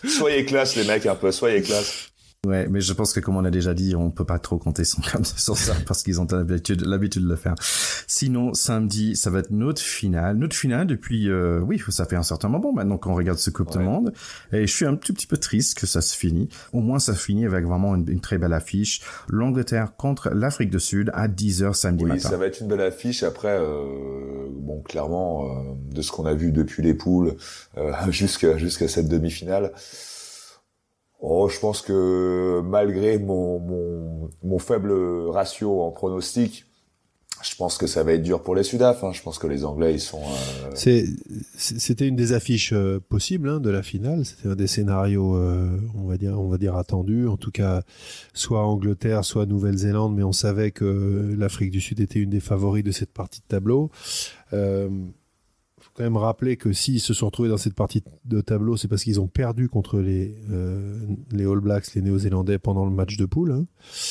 Soyez classe, les mecs, un peu. Soyez classe. Ouais, mais je pense que comme on a déjà dit, on peut pas trop compter sur ça parce qu'ils ont l'habitude de le faire. Sinon, samedi, ça va être notre finale depuis, ça fait un certain moment maintenant qu'on regarde ce Coupe du Monde. Et je suis un tout petit peu triste que ça se finit. Au moins, ça finit avec vraiment une très belle affiche. L'Angleterre contre l'Afrique du Sud à 10h samedi matin. Oui, ça va être une belle affiche. Après, clairement, de ce qu'on a vu depuis les poules, jusqu'à cette demi-finale, je pense que malgré mon faible ratio en pronostic, je pense que ça va être dur pour les Sudaf. Je pense que les Anglais, ils sont. C'était une des affiches possibles de la finale. C'était un des scénarios, on va dire attendus. En tout cas, soit Angleterre, soit Nouvelle-Zélande, mais on savait que l'Afrique du Sud était une des favoris de cette partie de tableau. Faut quand même rappeler que s'ils se sont retrouvés dans cette partie de tableau, c'est parce qu'ils ont perdu contre les All Blacks, les Néo-Zélandais, pendant le match de poule. Hein.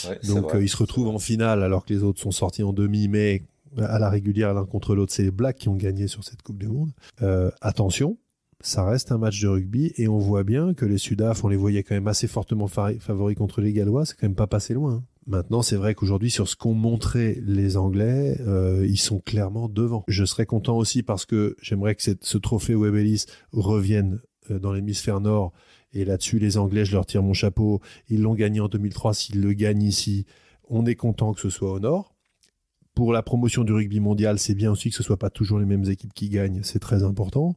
Ouais, Donc ils se retrouvent en finale alors que les autres sont sortis en demi, mais à la régulière l'un contre l'autre, c'est les Blacks qui ont gagné sur cette Coupe du Monde. Attention, ça reste un match de rugby et on voit bien que les Sudaf, on les voyait quand même assez fortement favoris contre les Gallois, c'est quand même pas passé loin. Hein. Maintenant, c'est vrai qu'aujourd'hui, sur ce qu'ont montré les Anglais, ils sont clairement devant. Je serais content aussi parce que j'aimerais que ce trophée Webb Ellis revienne dans l'hémisphère nord. Et là-dessus, les Anglais, je leur tire mon chapeau. Ils l'ont gagné en 2003. S'ils le gagnent ici, on est content que ce soit au nord. Pour la promotion du rugby mondial, c'est bien aussi que ce soit pas toujours les mêmes équipes qui gagnent. C'est très important.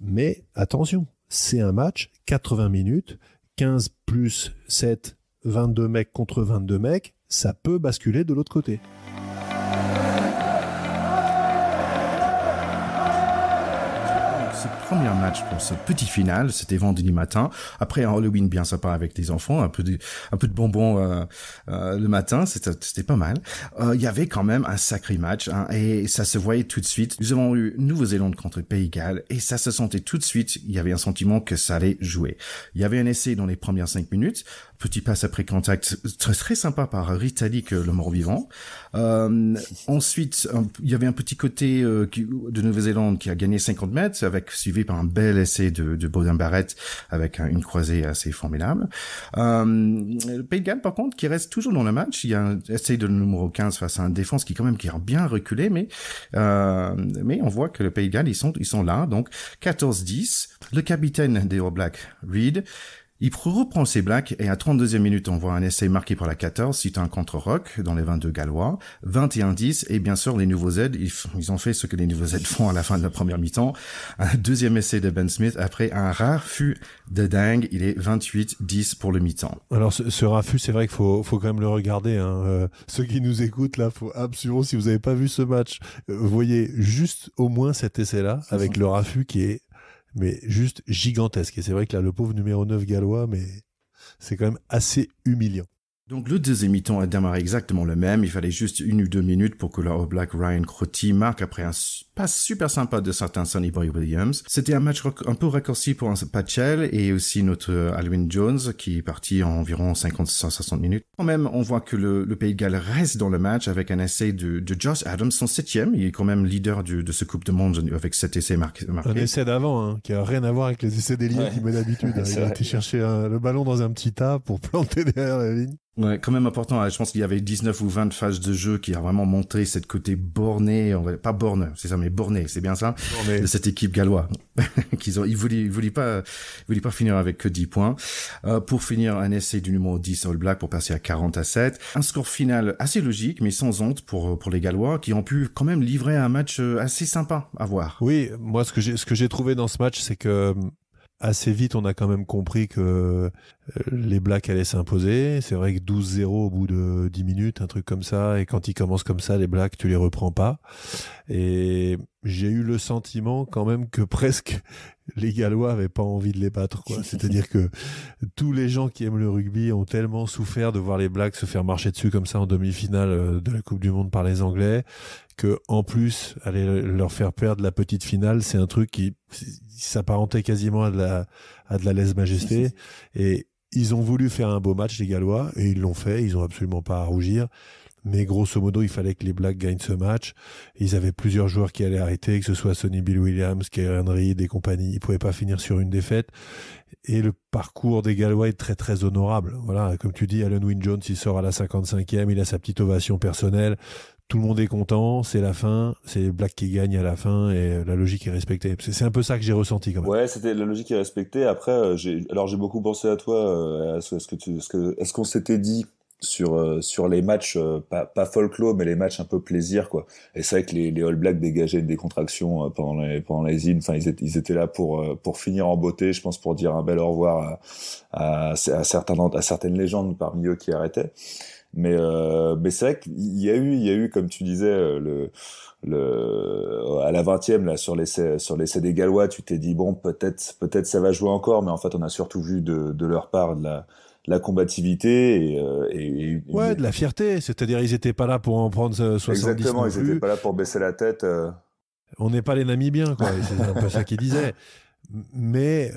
Mais attention, c'est un match, 80 minutes, 15 plus 7, 22 mecs contre 22 mecs, ça peut basculer de l'autre côté. Ce premier match pour ce petit final, c'était vendredi matin. Après un Halloween bien sympa avec les enfants, un peu de bonbons le matin, c'était pas mal. Il y avait quand même un sacré match hein, et ça se voyait tout de suite. Nous avons eu Nouvelle-Zélande contre Pays de Galles et ça se sentait tout de suite. Il y avait un sentiment que ça allait jouer. Il y avait un essai dans les premières 5 minutes. Petit passe après contact, très sympa par Ritalik, le mort-vivant. Ensuite, il y avait un petit côté de Nouvelle-Zélande qui a gagné 50 mètres, suivi par un bel essai de Beauden Barrett avec une croisée assez formidable. Le Pays de Galles, par contre, qui reste toujours dans le match. Il y a un essai de numéro 15 face à une défense qui a bien reculé, mais on voit que le Pays de Galles, ils sont là. Donc, 14-10. Le capitaine des All Blacks, Reid, il reprend ses Blacks et à 32e minute, on voit un essai marqué par la 14 suite à un contre-rock dans les 22 Gallois. 21-10 et bien sûr les nouveaux Z, ils ont fait ce que les nouveaux Z font à la fin de la première mi-temps. Un deuxième essai de Ben Smith après un raffut de dingue. Il est 28-10 pour le mi-temps. Alors ce raffut, c'est vrai qu'il faut quand même le regarder. Hein. Ceux qui nous écoutent là, faut absolument, si vous n'avez pas vu ce match, voyez juste au moins cet essai-là avec le raffut qui est mais juste gigantesque. Et c'est vrai que là, le pauvre numéro 9 gallois, mais c'est quand même assez humiliant. Donc le deuxième mi-temps a démarré exactement le même. Il fallait juste 1 ou 2 minutes pour que le All Black Ryan Crotty marque après un passe super sympa de certains Sonny Boy Williams. C'était un match un peu raccourci pour un Patchell et aussi notre Alwyn Jones qui est parti en environ 50-60 minutes. Quand même, on voit que le Pays de Galles reste dans le match avec un essai de Josh Adams, son 7e. Il est quand même leader de ce Coupe du Monde avec cet essai marqué. Un essai d'avant, hein, qui a rien à voir avec les essais d'ailier qu'il met d'habitude. Il a été chercher le ballon dans un petit tas pour planter derrière la ligne. Ouais, quand même important. Je pense qu'il y avait 19 ou 20 phases de jeu qui a vraiment montré cette côté borné, pas borné, c'est ça, mais borné, c'est bien ça, borné. De cette équipe galloise. Ils voulaient pas finir avec que 10 points. Pour finir, un essai du numéro 10 All Black pour passer à 40-7. Un score final assez logique, mais sans honte pour les Gallois, qui ont pu quand même livrer un match assez sympa à voir. Oui, moi, ce que j'ai trouvé dans ce match, c'est que, assez vite, on a quand même compris que les Blacks allaient s'imposer. C'est vrai que 12-0 au bout de 10 minutes, un truc comme ça. Et quand ils commencent comme ça, les Blacks, tu les reprends pas. Et j'ai eu le sentiment quand même que presque les Gallois avaient pas envie de les battre, quoi. C'est-à-dire que tous les gens qui aiment le rugby ont tellement souffert de voir les Blacks se faire marcher dessus comme ça en demi-finale de la Coupe du Monde par les Anglais, que en plus aller leur faire perdre la petite finale, c'est un truc qui s'apparentait quasiment à de la lèse-majesté. Et ils ont voulu faire un beau match, les Gallois, et ils l'ont fait. Ils ont absolument pas à rougir. Mais grosso modo, il fallait que les Blacks gagnent ce match. Ils avaient plusieurs joueurs qui allaient arrêter, que ce soit Sonny Bill Williams, Kieran Reid et compagnie. Ils pouvaient pas finir sur une défaite. Et le parcours des Gallois est très très honorable. Voilà, comme tu dis, Alwyn Jones, il sort à la 55e, il a sa petite ovation personnelle. Tout le monde est content, c'est la fin, c'est les Blacks qui gagnent à la fin et la logique est respectée. C'est un peu ça que j'ai ressenti quand même. Ouais, c'était la logique est respectée. Après, j'ai beaucoup pensé à toi. Est-ce qu'on s'était dit sur les matchs pas folklore mais les matchs un peu plaisir quoi. Et c'est vrai que les All Blacks dégageaient une décontraction pendant les îles. Enfin ils étaient là pour finir en beauté, je pense, pour dire un bel au revoir à certaines légendes parmi eux qui arrêtaient. Mais c'est vrai qu'il y a eu comme tu disais à la 20e là sur l'essai des Gallois, tu t'es dit bon peut-être ça va jouer encore, mais en fait on a surtout vu de leur part de la combativité et de la fierté, c'est-à-dire ils étaient pas là pour en prendre 70 exactement, non ils plus. étaient pas là pour baisser la tête. On n'est pas les Namibiens, quoi. C'est un peu ça qu'il disait. Mais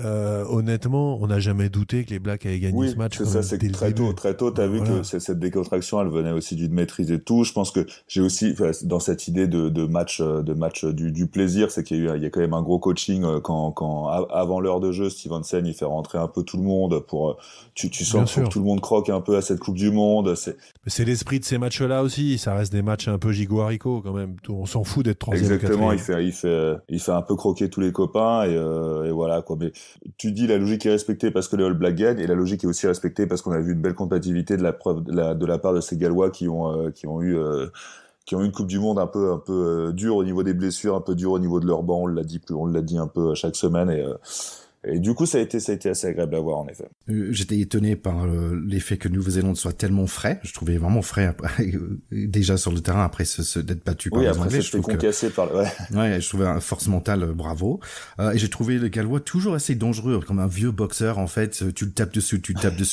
honnêtement, on n'a jamais douté que les Blacks avaient gagné ce match. C'est ça, c'est que très tôt, t'as vu que cette décontraction, elle venait aussi d'une maîtrise et tout. Je pense que j'ai aussi, dans cette idée de match du plaisir, c'est qu'il y a quand même un gros coaching quand avant l'heure de jeu, Stevenson, il fait rentrer un peu tout le monde pour, tu sens que tout le monde croque un peu à cette Coupe du Monde. C'est l'esprit de ces matchs-là aussi. Ça reste des matchs un peu gigot-haricot quand même. On s'en fout d'être troisième. Exactement, il fait un peu croquer tous les copains et voilà quoi. Mais tu dis la logique est respectée parce que les All Blacks gagnent, et la logique est aussi respectée parce qu'on a vu une belle compatibilité de la part de ces Gallois qui ont eu une Coupe du Monde un peu dure au niveau des blessures, un peu dure au niveau de leur banc. On l'a dit un peu chaque semaine et du coup, ça a été assez agréable à voir, en effet. J'étais étonné par l'effet que Nouvelle-Zélande soit tellement frais. Je trouvais vraiment frais après, déjà sur le terrain après d'être battu par les Anglais. Oui, après c'était concassé par Ouais, je trouvais un force mentale, bravo. Et j'ai trouvé le Gallois toujours assez dangereux, comme un vieux boxeur, en fait. Tu le tapes dessus,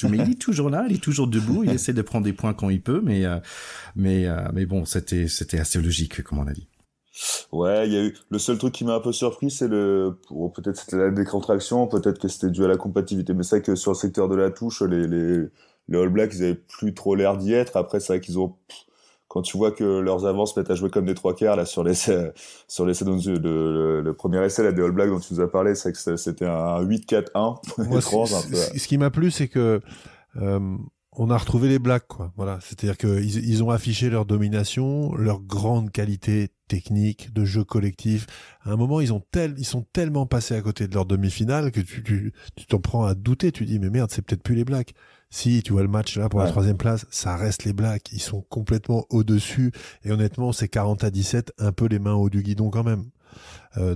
mais il est toujours là, il est toujours debout, il essaie de prendre des points quand il peut, mais bon, c'était assez logique, comme on a dit. Ouais, il y a eu le seul truc qui m'a un peu surpris, c'est peut-être c'était la décontraction, peut-être que c'était dû à la compatibilité, mais c'est vrai que sur le secteur de la touche, les All Blacks, ils avaient plus trop l'air d'y être. Après, c'est vrai qu'ils ont, quand tu vois que leurs avants se mettent à jouer comme des trois quarts là sur l'essai le premier essai là des All Blacks dont tu nous as parlé, c'est que c'était un 8-4-1 étrange un peu. Ce qui m'a plu, c'est que on a retrouvé les Blacks, quoi. Voilà, c'est-à-dire que ils ont affiché leur domination, leur grande qualité technique, de jeu collectif. À un moment, ils sont tellement passés à côté de leur demi-finale que tu t'en prends à douter. Tu dis mais merde, c'est peut-être plus les Blacks. Si tu vois le match là pour la 3e place, ça reste les Blacks. Ils sont complètement au-dessus. Et honnêtement, c'est 40-17, un peu les mains au haut du guidon quand même.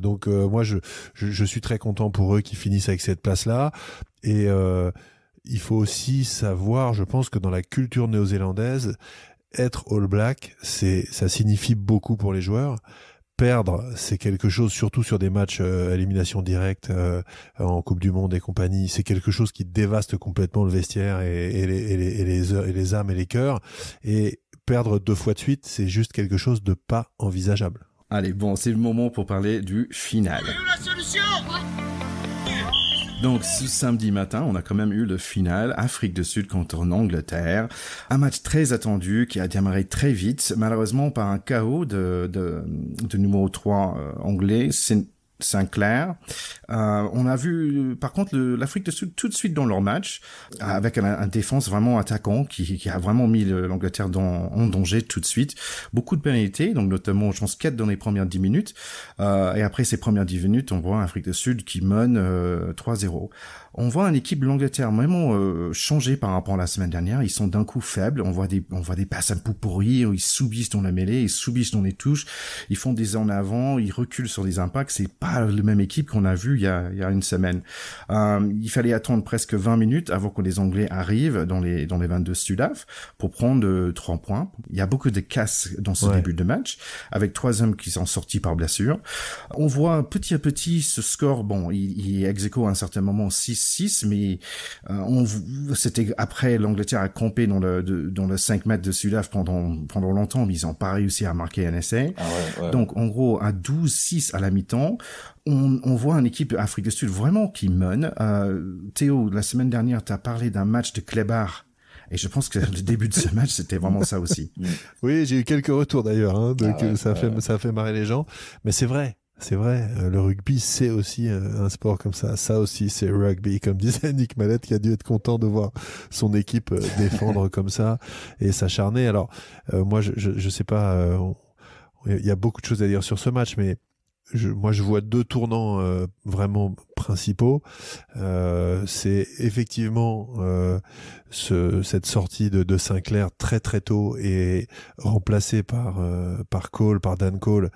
Donc moi, je suis très content pour eux qui finissent avec cette place-là. Et il faut aussi savoir, je pense que dans la culture néo-zélandaise, être All Black, ça signifie beaucoup pour les joueurs. Perdre, c'est quelque chose, surtout sur des matchs à élimination directe en Coupe du Monde et compagnie, c'est quelque chose qui dévaste complètement le vestiaire et les âmes et les cœurs. Et perdre 2 fois de suite, c'est juste quelque chose de pas envisageable. Allez, bon, c'est le moment pour parler du final. Donc, ce samedi matin, on a quand même eu le final, Afrique du Sud contre l'Angleterre. Un match très attendu qui a démarré très vite, malheureusement par un KO de numéro 3 anglais, Sinclair. On a vu, par contre, l'Afrique du Sud tout de suite dans leur match, avec un défense vraiment attaquant qui a vraiment mis l'Angleterre en danger tout de suite. Beaucoup de pénalités, donc notamment, je pense, 4 dans les premières 10 minutes. Et après ces premières 10 minutes, on voit l'Afrique du Sud qui mène 3-0. On voit une équipe de l'Angleterre vraiment changée par rapport à la semaine dernière. Ils sont d'un coup faibles. On voit des passes un peu pourries. Ils subissent dans la mêlée, ils subissent dans les touches. Ils font des en avant, ils reculent sur des impacts. C'est pas la même équipe qu'on a vu il y a une semaine. Il fallait attendre presque 20 minutes avant que les Anglais arrivent dans les 22 Sudaf pour prendre 3 points. Il y a beaucoup de casse dans ce début de match, avec 3 hommes qui sont sortis par blessure. On voit petit à petit ce score. Bon, il est ex-aequo à un certain moment 6-6, mais c'était après l'Angleterre a campé dans le 5 mètres de Sudaf pendant longtemps, mais ils n'ont pas réussi à marquer un essai. Donc en gros à 12-6 à la mi-temps, on voit une équipe d'Afrique du Sud vraiment qui mène. Théo, la semaine dernière, tu as parlé d'un match de Klebar. Et je pense que le début de ce match, c'était vraiment ça aussi. Oui, j'ai eu quelques retours d'ailleurs, ça a fait marrer les gens. Mais c'est vrai. Le rugby, c'est aussi un sport comme ça. Ça aussi, c'est rugby. Comme disait Nick Mallette, qui a dû être content de voir son équipe défendre comme ça et s'acharner. Alors, moi, je sais pas, il y a beaucoup de choses à dire sur ce match, mais moi, je vois 2 tournants vraiment principaux. C'est effectivement cette sortie de Sinclair très très tôt et remplacée par Dan Cole,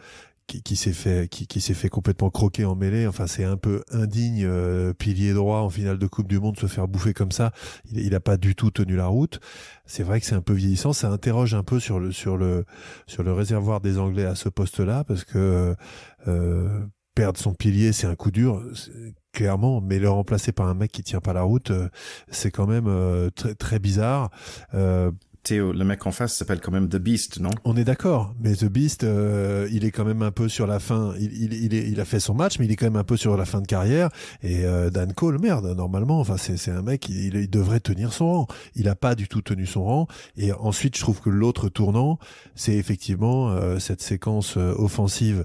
qui s'est fait complètement croquer en mêlée. Enfin, c'est un peu indigne, pilier droit en finale de Coupe du Monde, se faire bouffer comme ça. Il a pas du tout tenu la route. C'est vrai que c'est un peu vieillissant. Ça interroge un peu sur le réservoir des Anglais à ce poste-là, parce que perdre son pilier, c'est un coup dur, clairement, mais le remplacer par un mec qui tient pas la route, c'est quand même très très bizarre. Théo, le mec en face s'appelle quand même The Beast, non? On est d'accord, mais The Beast, il est quand même un peu sur la fin. Il a fait son match, mais il est quand même un peu sur la fin de carrière. Et Dan Cole, merde, normalement, enfin c'est un mec, il devrait tenir son rang. Il a pas du tout tenu son rang. Et ensuite, je trouve que l'autre tournant, c'est effectivement cette séquence offensive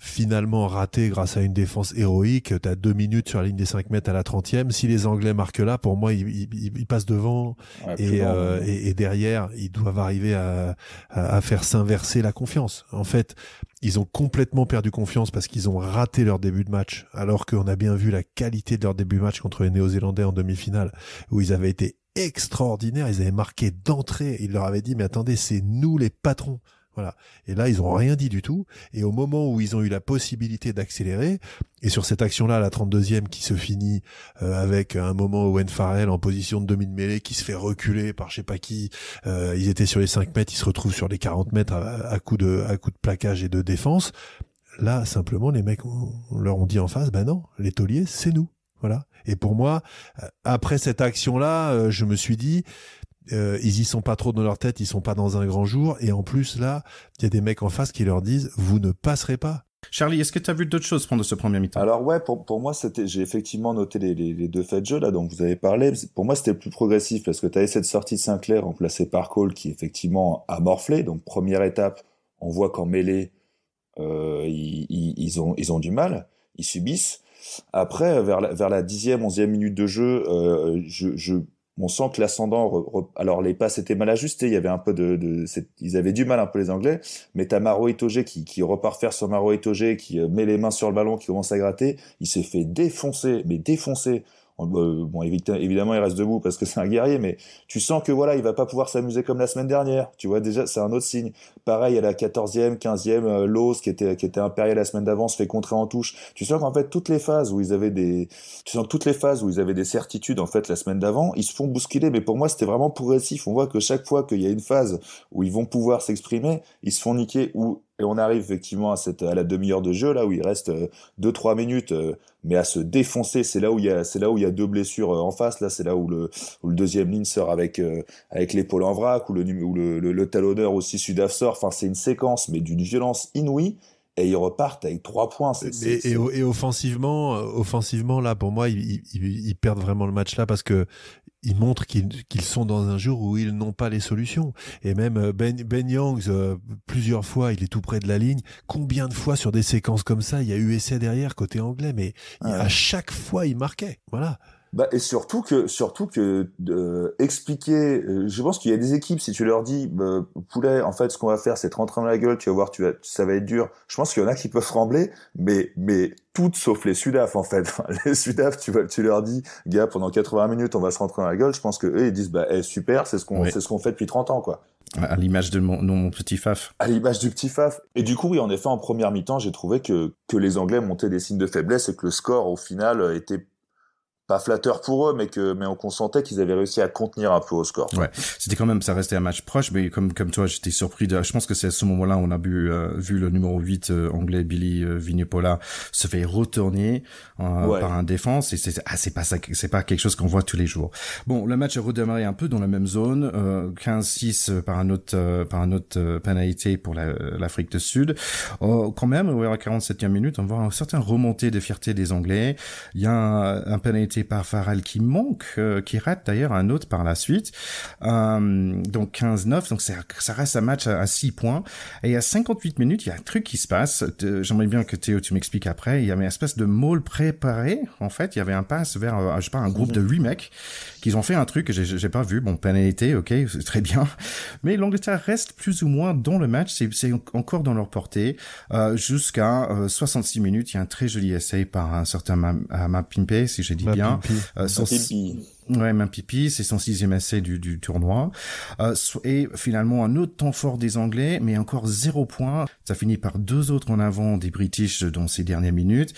finalement raté grâce à une défense héroïque. T'as 2 minutes sur la ligne des 5 mètres à la 30e. Si les Anglais marquent là, pour moi, ils passent devant. Et derrière, ils doivent arriver à faire s'inverser la confiance. En fait, ils ont complètement perdu confiance parce qu'ils ont raté leur début de match, alors qu'on a bien vu la qualité de leur début de match contre les Néo-Zélandais en demi-finale, où ils avaient été extraordinaires. Ils avaient marqué d'entrée. Ils leur avaient dit, mais attendez, c'est nous les patrons. Voilà. Et là, ils ont rien dit du tout. Et au moment où ils ont eu la possibilité d'accélérer, et sur cette action-là, la 32e qui se finit avec un moment où Owen Farrell en position de demi-mêlée qui se fait reculer par je sais pas qui, ils étaient sur les 5 mètres, ils se retrouvent sur les 40 mètres à coup de plaquage et de défense. Là, simplement, les mecs leur ont dit en face, bah non, les tauliers, c'est nous. Voilà. Et pour moi, après cette action-là, je me suis dit, ils y sont pas trop dans leur tête, ils sont pas dans un grand jour, et en plus là, il y a des mecs en face qui leur disent vous ne passerez pas. Charlie, est-ce que tu as vu d'autres choses pendant ce premier mi-temps? Alors ouais, pour moi, j'ai effectivement noté les deux faits de jeu là dont vous avez parlé. Pour moi, c'était le plus progressif parce que tu avais cette sortie de Sinclair remplacée par Cole qui effectivement a morflé. Donc première étape, on voit qu'en mêlée, ils ont du mal, ils subissent. Après, vers la 10e, 11e minute de jeu, on sent que l'ascendant, alors les passes étaient mal ajustées, il y avait un peu ils avaient du mal un peu les Anglais, mais t'as Maro Itoje qui repart faire sur Maro Itoje, qui met les mains sur le ballon, qui commence à gratter, il s'est fait défoncer. Bon, évidemment, il reste debout parce que c'est un guerrier, mais tu sens que voilà, il va pas pouvoir s'amuser comme la semaine dernière. Tu vois, déjà, c'est un autre signe. Pareil, à la 14e, 15e, Lowe's, qui était impérial la semaine d'avant, se fait contrer en touche. Tu sens qu'en fait, toutes les phases où ils avaient des certitudes, en fait, la semaine d'avant, ils se font bousculer. Mais pour moi, c'était vraiment progressif. On voit que chaque fois qu'il y a une phase où ils vont pouvoir s'exprimer, ils se font niquer et on arrive effectivement à la demi-heure de jeu, là où il reste 2-3 minutes, mais à se défoncer, c'est là où il y a 2 blessures en face, là, c'est là où le deuxième ligne sort avec l'épaule en vrac, ou le talonneur aussi Sudaf sort, enfin, c'est une séquence, mais d'une violence inouïe, et ils repartent avec 3 points. Et offensivement, là, pour moi, ils perdent vraiment le match là parce que ils montrent qu'ils sont dans un jour où ils n'ont pas les solutions. Et même Ben Youngs, plusieurs fois, il est tout près de la ligne. Combien de fois sur des séquences comme ça, il y a eu essai derrière côté anglais, mais à chaque fois, il marquait. Voilà. Bah, et surtout que expliquer, je pense qu'il y a des équipes, si tu leur dis, Poulet, en fait, ce qu'on va faire, c'est te rentrer dans la gueule, tu vas voir, ça va être dur. Je pense qu'il y en a qui peuvent trembler, mais toutes sauf les Sudaf, en fait. Les Sudaf, tu leur dis, gars, pendant 80 minutes, on va se rentrer dans la gueule. Je pense que eux, ils disent, super, c'est ce qu'on fait depuis 30 ans, quoi. À l'image de mon petit Faf. À l'image du petit Faf. Et du coup, oui, en effet, en première mi-temps, j'ai trouvé que les Anglais montaient des signes de faiblesse et que le score, au final, était pas flatteur pour eux, mais on sentait qu'ils avaient réussi à contenir un peu au score. Ouais, c'était quand même, ça restait un match proche, mais comme toi, j'étais surpris je pense que c'est à ce moment-là, on a vu le numéro 8 anglais Billy Vunipola se fait retourner par un défense, et c'est pas quelque chose qu'on voit tous les jours. Bon, le match a redémarré un peu dans la même zone, 15-6 par un autre pénalité pour l'Afrique du Sud. Quand même, à la 47e minute, on voit un certain remontée de fierté des Anglais. Il y a un pénalité par Farrell qui manque, qui rate d'ailleurs un autre par la suite. Donc 15-9, donc ça reste un match à 6 points. Et à 58 minutes, il y a un truc qui se passe. J'aimerais bien que Théo, tu m'expliques après. Il y avait une espèce de maul préparé. En fait, il y avait un pass vers, un groupe de 8 mecs qui ont fait un truc que j'ai pas vu. Bon, pénalité, ok, c'est très bien. Mais l'Angleterre reste plus ou moins dans le match. C'est encore dans leur portée. Jusqu'à 66 minutes, il y a un très joli essai par un certain Mapimpe, si j'ai dit bien. Mapimpi, c'est son 6e essai du tournoi. Et finalement, un autre temps fort des Anglais, mais encore 0 points. Ça finit par 2 autres en avant des British dans ces dernières minutes.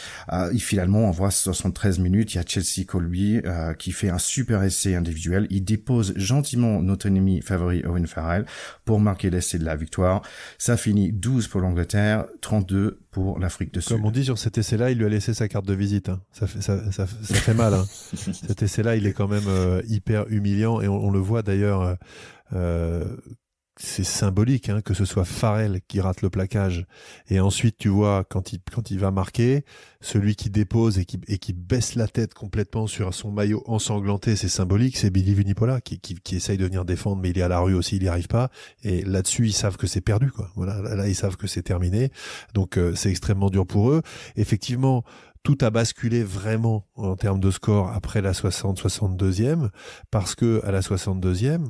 Et finalement, on voit 73 minutes, il y a Chelsea Colby qui fait un super essai individuel. Il dépose gentiment notre ennemi favori Owen Farrell pour marquer l'essai de la victoire. Ça finit 12 pour l'Angleterre, 32 pour l'Afrique du Sud. Comme on dit sur cet essai-là, il lui a laissé sa carte de visite. Hein. Ça fait mal. Hein. Cet essai-là, il est quand même hyper humiliant, et on le voit d'ailleurs c'est symbolique, hein, que ce soit Farrell qui rate le plaquage, et ensuite tu vois quand il va marquer, celui qui dépose et qui baisse la tête complètement sur son maillot ensanglanté, c'est symbolique, c'est Billy Vunipola qui essaye de venir défendre, mais il est à la rue aussi, il n'y arrive pas, et là-dessus ils savent que c'est perdu, quoi. Voilà, là ils savent que c'est terminé, donc c'est extrêmement dur pour eux. Effectivement, tout a basculé vraiment en termes de score après la 62e, parce que à la 62e,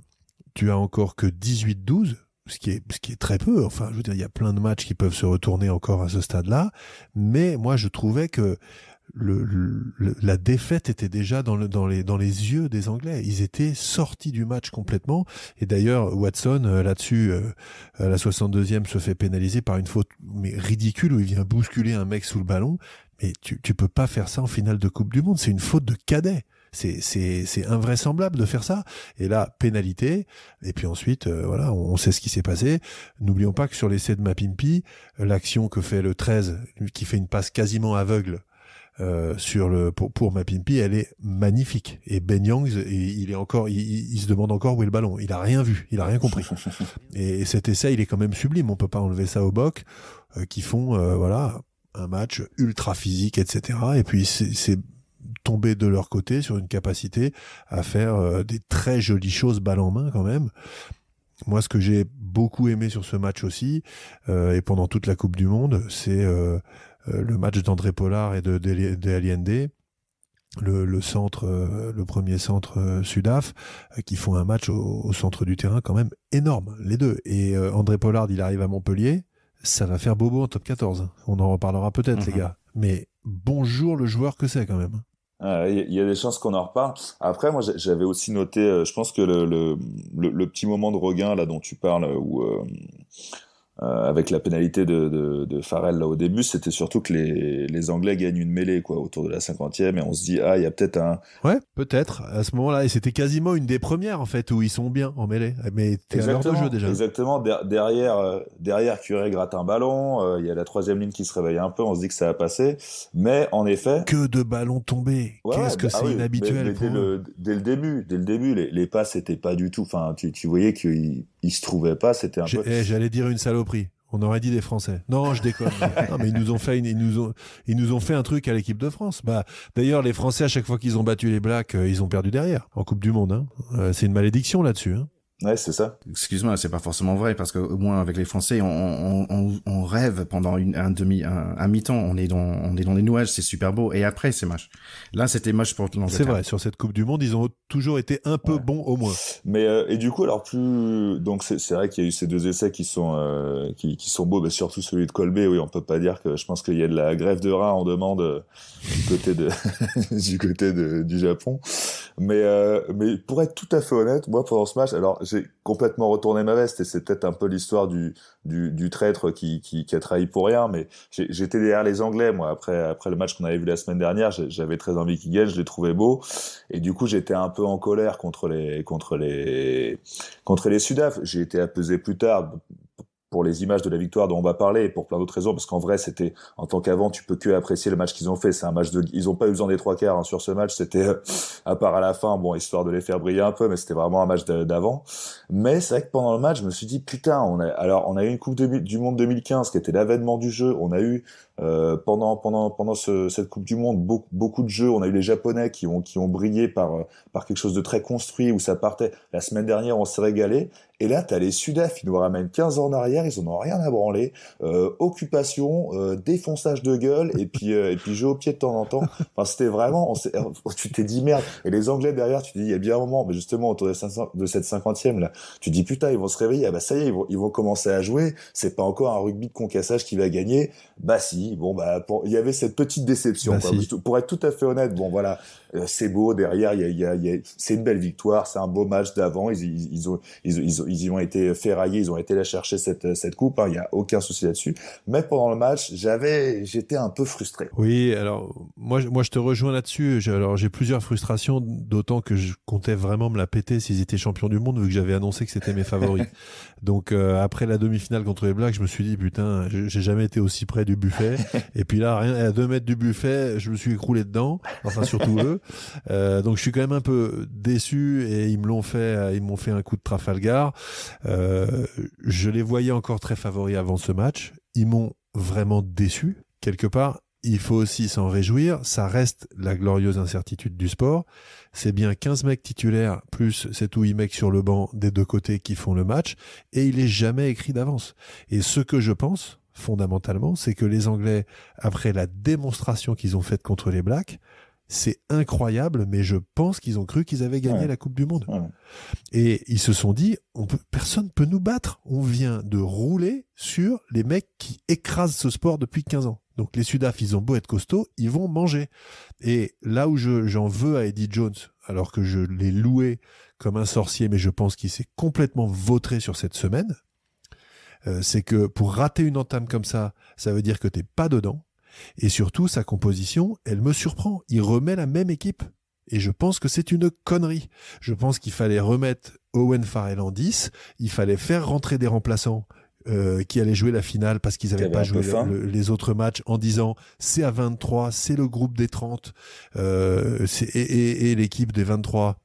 tu as encore que 18-12, ce qui est très peu. Enfin, je veux dire, il y a plein de matchs qui peuvent se retourner encore à ce stade-là. Mais moi, je trouvais que la défaite était déjà dans les yeux des Anglais. Ils étaient sortis du match complètement. Et d'ailleurs, Watson, là-dessus, à la 62e, se fait pénaliser par une faute mais ridicule où il vient bousculer un mec sous le ballon. Mais tu peux pas faire ça en finale de Coupe du Monde. C'est une faute de cadet. C'est invraisemblable de faire ça. Et là, pénalité. Et puis ensuite, voilà, on sait ce qui s'est passé. N'oublions pas que sur l'essai de Mapimpi, l'action que fait le 13, qui fait une passe quasiment aveugle pour Mapimpi, elle est magnifique. Et Ben Youngs, il se demande encore où est le ballon. Il a rien vu, il a rien compris. Et cet essai, il est quand même sublime. On peut pas enlever ça au Boc, qui font voilà, un match ultra physique, etc. Et puis c'est tomber de leur côté sur une capacité à faire des très jolies choses balle en main quand même. Moi, ce que j'ai beaucoup aimé sur ce match aussi, et pendant toute la Coupe du Monde, c'est le match d'André Pollard et de Allende, le centre, le premier centre Sudaf, qui font un match au centre du terrain quand même énorme, les deux. Et André Pollard, il arrive à Montpellier, ça va faire bobo en top 14. On en reparlera peut-être, les gars. Mais bonjour le joueur que c'est quand même. Il y a des chances qu'on en reparle. Après, moi, j'avais aussi noté, je pense que le petit moment de regain là dont tu parles, où avec la pénalité de Farrell là au début, c'était surtout que les Anglais gagnent une mêlée quoi autour de la 50e, et on se dit il y a peut-être un. Ouais, peut-être à ce moment-là, et c'était quasiment une des premières en fait où ils sont bien en mêlée, mais t'es à l'heure de jeu déjà. Exactement. Derrière Curé gratte un ballon, il y a la troisième ligne qui se réveille un peu, on se dit que ça va passer, mais en effet. Que de ballons tombés. Qu'est-ce que c'est inhabituel. Mais dès le début, les passes étaient pas du tout. Enfin, tu voyais qu'ils se trouvaient pas. C'était un peu. J'allais dire une saloperie. On aurait dit des Français. Non, je déconne. Non, mais ils nous ont fait un truc à l'équipe de France. Bah, d'ailleurs, les Français, à chaque fois qu'ils ont battu les Blacks, ils ont perdu derrière en Coupe du Monde. Hein. C'est une malédiction là-dessus. Hein. Ouais, c'est ça. Excuse-moi, c'est pas forcément vrai parce que au moins avec les Français, on rêve pendant un mi-temps. On est dans les nuages, c'est super beau. Et après, c'est moche. Là, c'était moche pour l'Angleterre. C'est vrai. Sur cette Coupe du Monde, ils ont toujours été un peu bons au moins. Mais et du coup, alors donc c'est vrai qu'il y a eu ces deux essais qui sont beaux, mais surtout celui de Colby. Oui, on peut pas dire que je pense qu'il y a de la greffe de rein en demande du côté du Japon. Mais pour être tout à fait honnête, moi pendant ce match, alors j'ai complètement retourné ma veste, et c'est peut-être un peu l'histoire du traître qui a trahi pour rien, mais j'étais derrière les Anglais, moi, après le match qu'on avait vu la semaine dernière, j'avais très envie qu'ils gagnent, je les trouvais beaux, et du coup j'étais un peu en colère contre les Sudaf. J'ai été apaisé plus tard pour les images de la victoire dont on va parler, et pour plein d'autres raisons, parce qu'en vrai, c'était, en tant qu'avant, tu peux que apprécier le match qu'ils ont fait. C'est un match ils ont pas eu besoin des trois quarts, sur ce match. C'était, à part à la fin, bon, histoire de les faire briller un peu, mais c'était vraiment un match d'avant. Mais c'est vrai que pendant le match, je me suis dit, putain, on a eu une Coupe du Monde 2015, qui était l'avènement du jeu. On a eu, pendant cette Coupe du Monde, beaucoup de jeux. On a eu les Japonais qui ont brillé par quelque chose de très construit, où ça partait. La semaine dernière, on s'est régalé. Et là, t'as les Sudaf, ils nous ramènent 15 ans en arrière, ils en ont rien à branler. Occupation, défonçage de gueule, et puis jeu au pied de temps en temps. Enfin, c'était vraiment, tu t'es dit merde. Et les Anglais derrière, tu te dis, il y a bien un moment, mais justement, autour de cette 50e, là, tu te dis, putain, ils vont se réveiller, ah bah ça y est, ils vont commencer à jouer, c'est pas encore un rugby de concassage qui va gagner. Bah si, bon, bah, il y avait cette petite déception, quoi. Si. Pour être tout à fait honnête, bon, voilà, c'est beau, derrière, c'est une belle victoire, c'est un beau match d'avant, ils y ont été ferraillés, ils ont été là chercher cette coupe, il y a aucun souci là-dessus. Mais pendant le match, j'étais un peu frustré. Oui, alors moi je te rejoins là-dessus. J'ai plusieurs frustrations, d'autant que je comptais vraiment me la péter s'ils étaient champions du monde, vu que j'avais annoncé que c'était mes favoris. Donc après la demi-finale contre les Blacks, je me suis dit putain, j'ai jamais été aussi près du buffet. Et puis là, rien à 2 mètres du buffet, je me suis écroulé dedans. Enfin surtout eux. Donc je suis quand même un peu déçu et ils m'ont fait un coup de Trafalgar. Je les voyais encore très favoris avant ce match. Ils m'ont vraiment déçu quelque part. Il faut aussi s'en réjouir. Ça reste la glorieuse incertitude du sport. C'est bien 15 mecs titulaires plus 7 ou 8 mecs sur le banc des deux côtés qui font le match et il est jamais écrit d'avance. Et ce que je pense, fondamentalement, c'est que les Anglais, après la démonstration qu'ils ont faite contre les Blacks, c'est incroyable, mais je pense qu'ils ont cru qu'ils avaient gagné la Coupe du Monde. Ouais. Et ils se sont dit, personne ne peut nous battre. On vient de rouler sur les mecs qui écrasent ce sport depuis 15 ans. Donc les Sudaf, ils ont beau être costauds, ils vont manger. Et là où j'en veux à Eddie Jones, alors que je l'ai loué comme un sorcier, mais je pense qu'il s'est complètement vautré sur cette semaine, c'est que pour rater une entame comme ça veut dire que t'es pas dedans. Et surtout, sa composition, elle me surprend. Il remet la même équipe. Et je pense que c'est une connerie. Je pense qu'il fallait remettre Owen Farrell en 10. Il fallait faire rentrer des remplaçants qui allaient jouer la finale parce qu'ils n'avaient pas joué les autres matchs en disant c'est à 23, c'est le groupe des 30 et l'équipe des 23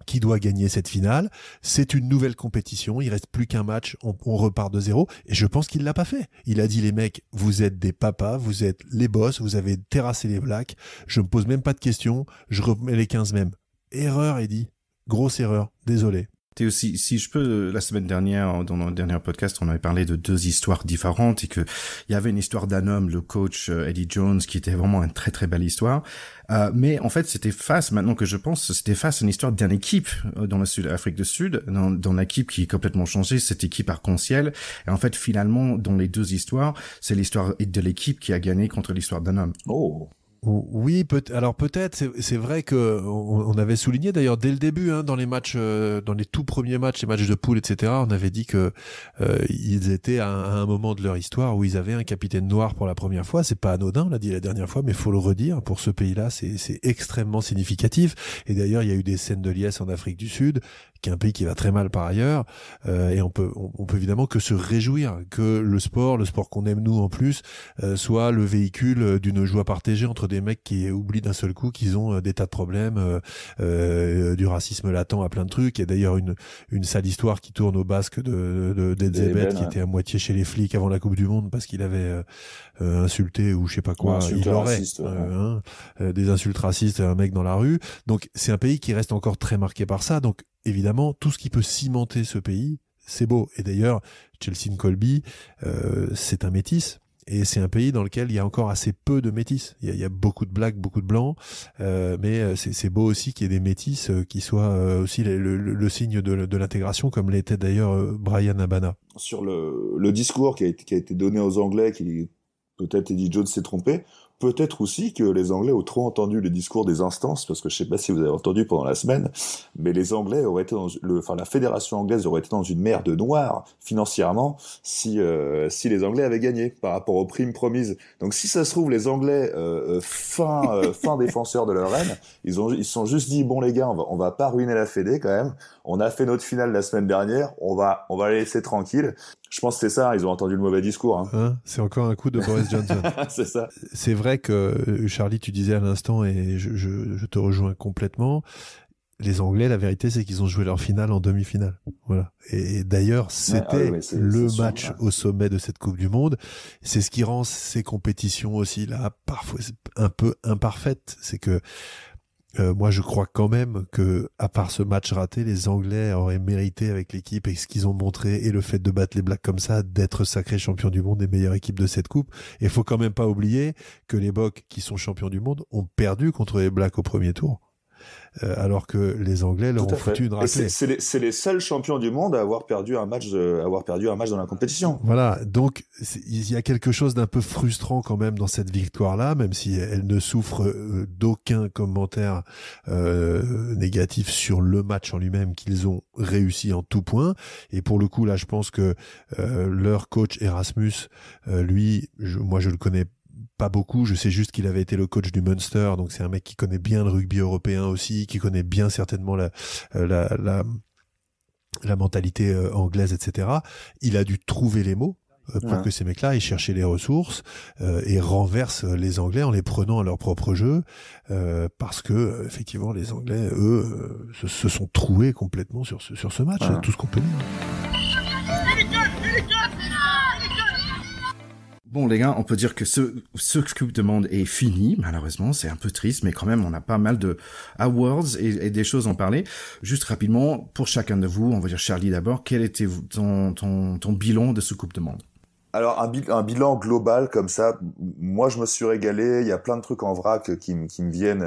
qui doit gagner cette finale. C'est une nouvelle compétition. Il reste plus qu'un match. On repart de zéro. Et je pense qu'il l'a pas fait. Il a dit, les mecs, vous êtes des papas, vous êtes les boss, vous avez terrassé les Blacks. Je me pose même pas de questions. Je remets les 15 mêmes. Erreur, Eddie. Grosse erreur. Désolé. Et aussi, si je peux, la semaine dernière, dans notre dernier podcast, on avait parlé de deux histoires différentes et que il y avait une histoire d'un homme, le coach Eddie Jones, qui était vraiment une très très belle histoire. Mais en fait, c'était maintenant que je pense, c'était face à une histoire d'une équipe dans l'Afrique du Sud, dans l'équipe qui est complètement changée, cette équipe arc-en-ciel. Et en fait, finalement, dans les deux histoires, c'est l'histoire de l'équipe qui a gagné contre l'histoire d'un homme. Oh. Oui, alors peut-être, c'est vrai que on avait souligné d'ailleurs dès le début, dans les matchs, dans les tout premiers matchs, les matchs de poule, etc. On avait dit que ils étaient à un moment de leur histoire où ils avaient un capitaine noir pour la première fois. C'est pas anodin, on l'a dit la dernière fois, mais faut le redire. Pour ce pays-là, c'est extrêmement significatif. Et d'ailleurs, il y a eu des scènes de liesse en Afrique du Sud, qui est un pays qui va très mal par ailleurs, et on peut évidemment que se réjouir que le sport qu'on aime nous en plus, soit le véhicule d'une joie partagée entre des mecs qui oublient d'un seul coup qu'ils ont des tas de problèmes, du racisme latent à plein de trucs. Il y a d'ailleurs une sale histoire qui tourne au basque d'Edzebet qui était à moitié chez les flics avant la Coupe du Monde parce qu'il avait insulté ou je sais pas quoi, il aurait des insultes racistes à un mec dans la rue. Donc c'est un pays qui reste encore très marqué par ça. Donc évidemment, tout ce qui peut cimenter ce pays, c'est beau. Et d'ailleurs, Chelsea Colby, c'est un métis. Et c'est un pays dans lequel il y a encore assez peu de métis. Il y a beaucoup de blacks, beaucoup de blancs, mais c'est beau aussi qu'il y ait des métis qui soient aussi le signe de l'intégration, comme l'était d'ailleurs Brian Abana. Sur le discours qui a été donné aux Anglais, qui peut-être Eddie Jones s'est trompé, peut-être aussi que les Anglais ont trop entendu les discours des instances, parce que je sais pas si vous avez entendu pendant la semaine, mais les Anglais auraient été la fédération anglaise aurait été dans une mer de noir financièrement si les Anglais avaient gagné par rapport aux primes promises. Donc si ça se trouve, les Anglais fin défenseurs de leur reine, ils se sont juste dit, bon les gars, on va pas ruiner la fédé quand même. On a fait notre finale la semaine dernière, on va les laisser tranquilles. Je pense que c'est ça, ils ont entendu le mauvais discours. C'est encore un coup de Boris Johnson. C'est ça. C'est vrai que, Charlie, tu disais à l'instant, et je te rejoins complètement, les Anglais, la vérité, c'est qu'ils ont joué leur finale en demi-finale. Voilà. Et d'ailleurs, c'était le match au sommet de cette Coupe du Monde. C'est ce qui rend ces compétitions aussi, là, parfois un peu imparfaites. C'est que moi, je crois quand même que, à part ce match raté, les Anglais auraient mérité avec l'équipe et ce qu'ils ont montré et le fait de battre les Blacks comme ça, d'être sacrés champions du monde et meilleure équipe de cette coupe. Et il faut quand même pas oublier que les Bocs, qui sont champions du monde, ont perdu contre les Blacks au premier tour. Alors que les Anglais leur ont foutu une raclée. C'est les seuls champions du monde à avoir perdu un match dans la compétition. Voilà, donc il y a quelque chose d'un peu frustrant quand même dans cette victoire-là, même si elle ne souffre d'aucun commentaire négatif sur le match en lui-même, qu'ils ont réussi en tout point. Et pour le coup, là, je pense que leur coach Erasmus, lui, moi je le connais pas beaucoup, je sais juste qu'il avait été le coach du Munster, donc c'est un mec qui connaît bien le rugby européen aussi, qui connaît bien certainement la mentalité anglaise, etc. Il a dû trouver les mots. pour que ces mecs-là aillent chercher les ressources et renversent les Anglais en les prenant à leur propre jeu, parce que effectivement les Anglais, eux, se sont troués complètement sur ce match, c'est tout ce qu'on peut dire. Bon les gars, on peut dire que ce Coupe du Monde est fini, malheureusement, c'est un peu triste, mais quand même on a pas mal de awards et des choses à en parler. Juste rapidement, pour chacun de vous, on va dire Charlie d'abord, quel était ton bilan de ce Coupe du Monde? Alors un bilan global comme ça, moi je me suis régalé. Il y a plein de trucs en vrac qui me viennent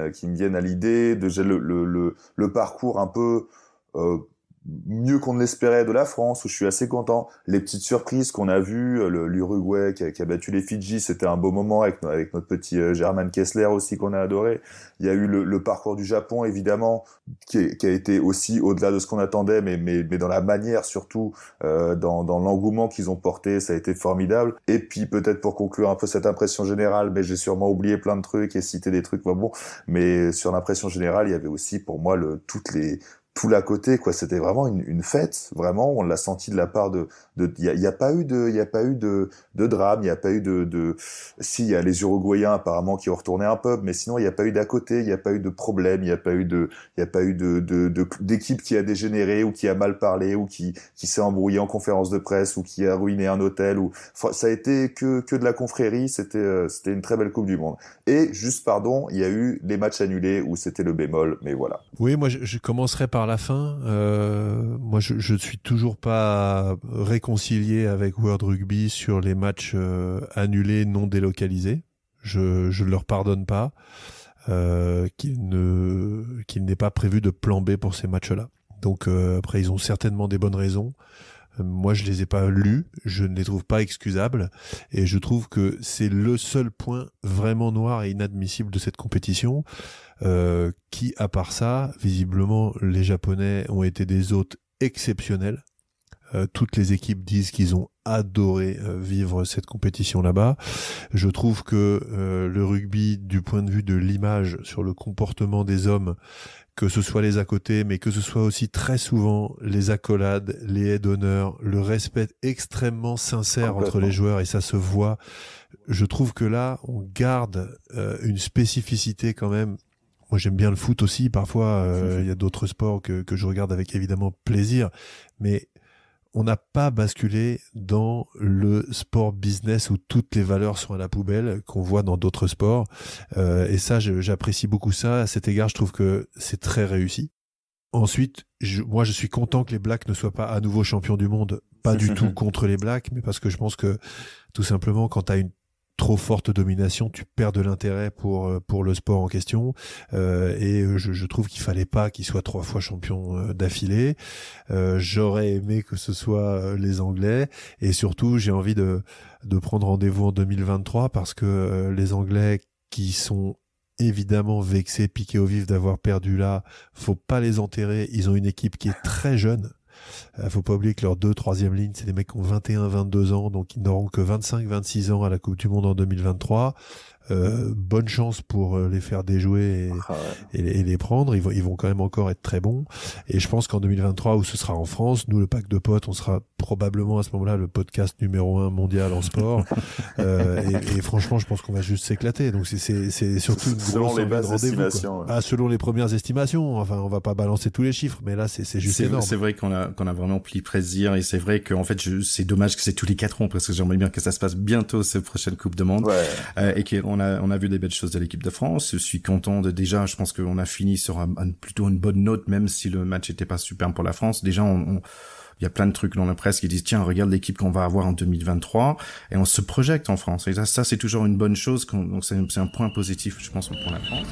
à l'idée. Déjà le parcours un peu mieux qu'on ne l'espérait de la France, où je suis assez content. Les petites surprises qu'on a vues, l'Uruguay qui a battu les Fidji, c'était un beau moment avec notre petit German Kessler aussi qu'on a adoré. Il y a eu le parcours du Japon évidemment qui a été aussi au-delà de ce qu'on attendait, mais dans la manière surtout, dans l'engouement qu'ils ont porté, ça a été formidable. Et puis peut-être pour conclure un peu cette impression générale, mais j'ai sûrement oublié plein de trucs et cité des trucs bon, mais sur l'impression générale, il y avait aussi pour moi tout l'à côté, quoi. C'était vraiment une fête. Vraiment, on l'a senti de la part il y a pas eu de drame, il y a pas eu si, il y a les Uruguayens apparemment qui ont retourné un pub, mais sinon il y a pas eu d'à côté, il y a pas eu de problème, il y a pas eu d'équipe qui a dégénéré ou qui a mal parlé ou qui s'est embrouillé en conférence de presse ou qui a ruiné un hôtel ça a été que de la confrérie. C'était une très belle Coupe du Monde. Et juste il y a eu les matchs annulés où c'était le bémol, mais voilà. Oui, moi je commencerai par la fin. Moi je suis toujours pas réconcilié avec World Rugby sur les matchs annulés non délocalisés. Je leur pardonne pas qu'il n'ait pas prévu de plan B pour ces matchs-là. Donc après ils ont certainement des bonnes raisons. Moi, je les ai pas lus, je ne les trouve pas excusables, et je trouve que c'est le seul point vraiment noir et inadmissible de cette compétition, qui, à part ça, visiblement, les Japonais ont été des hôtes exceptionnels. Toutes les équipes disent qu'ils ont adoré vivre cette compétition là-bas. Je trouve que le rugby, du point de vue de l'image sur le comportement des hommes, que ce soit les à côté, mais que ce soit aussi très souvent les accolades, les aides d'honneur, le respect extrêmement sincère entre les joueurs, et ça se voit. Je trouve que là, on garde une spécificité quand même. Moi, j'aime bien le foot aussi. Parfois, il y a d'autres sports que je regarde avec évidemment plaisir, mais on n'a pas basculé dans le sport business où toutes les valeurs sont à la poubelle qu'on voit dans d'autres sports. Et ça, j'apprécie beaucoup ça. À cet égard, je trouve que c'est très réussi. Ensuite, moi, je suis content que les Blacks ne soient pas à nouveau champions du monde. Pas du tout contre les Blacks, mais parce que je pense que tout simplement, quand tu as une trop forte domination, tu perds de l'intérêt pour le sport en question, et je trouve qu'il fallait pas qu'ils soient 3 fois champions d'affilée. J'aurais aimé que ce soit les Anglais, et surtout j'ai envie de prendre rendez-vous en 2023 parce que les Anglais qui sont évidemment vexés, piqués au vif d'avoir perdu là, faut pas les enterrer. Ils ont une équipe qui est très jeune. Faut pas oublier que leurs 2 troisième lignes, c'est des mecs qui ont 21-22 ans, donc ils n'auront que 25-26 ans à la Coupe du Monde en 2023. Bonne chance pour les faire déjouer et les prendre. Ils vont quand même encore être très bons. Et je pense qu'en 2023, où ce sera en France, nous, le pack de potes, on sera probablement à ce moment-là le podcast numéro 1 mondial en sport. Et franchement, je pense qu'on va juste s'éclater. Donc c'est surtout une grosse envie de rendez-vous. Ouais. Selon les premières estimations. Enfin, on va pas balancer tous les chiffres, mais là, c'est juste énorme. C'est vrai qu'on a vraiment pris plaisir, et c'est vrai qu'en fait, c'est dommage que c'est tous les 4 ans, parce que j'aimerais bien que ça se passe bientôt, cette prochaine Coupe du Monde. Ouais. Et qu'on a vu des belles choses de l'équipe de France. Je suis content déjà, je pense qu'on a fini sur plutôt une bonne note, même si le match était pas super pour la France. Déjà, il y a plein de trucs dans la presse qui disent, tiens, regarde l'équipe qu'on va avoir en 2023, et on se projette en France. Et ça c'est toujours une bonne chose, donc c'est un point positif, je pense, pour la France.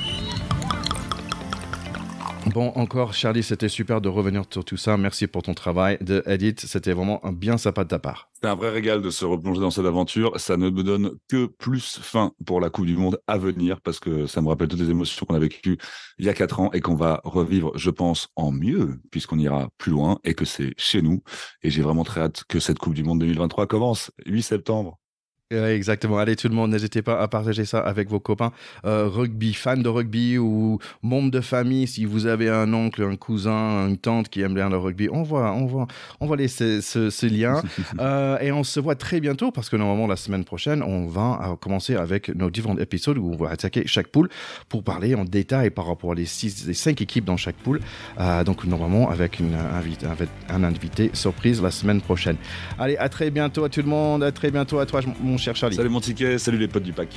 Bon, encore, Charlie, c'était super de revenir sur tout ça. Merci pour ton travail de edit. C'était vraiment bien sympa de ta part. C'est un vrai régal de se replonger dans cette aventure. Ça ne me donne que plus faim pour la Coupe du Monde à venir, parce que ça me rappelle toutes les émotions qu'on a vécues il y a 4 ans et qu'on va revivre, je pense, en mieux, puisqu'on ira plus loin et que c'est chez nous. Et j'ai vraiment très hâte que cette Coupe du Monde 2023 commence, 8 septembre. Exactement. Allez, tout le monde, n'hésitez pas à partager ça avec vos copains rugby, fans de rugby ou membres de famille. Si vous avez un oncle, un cousin, une tante qui aime bien le rugby, on va laisser ce lien. Et on se voit très bientôt parce que normalement, la semaine prochaine, on va commencer avec nos différents épisodes où on va attaquer chaque poule pour parler en détail par rapport les 5 équipes dans chaque poule. Donc, normalement, avec un invité surprise la semaine prochaine. Allez, à très bientôt à tout le monde. À très bientôt à toi, mon cher Charlie. Salut mon ticket, salut les potes du pack.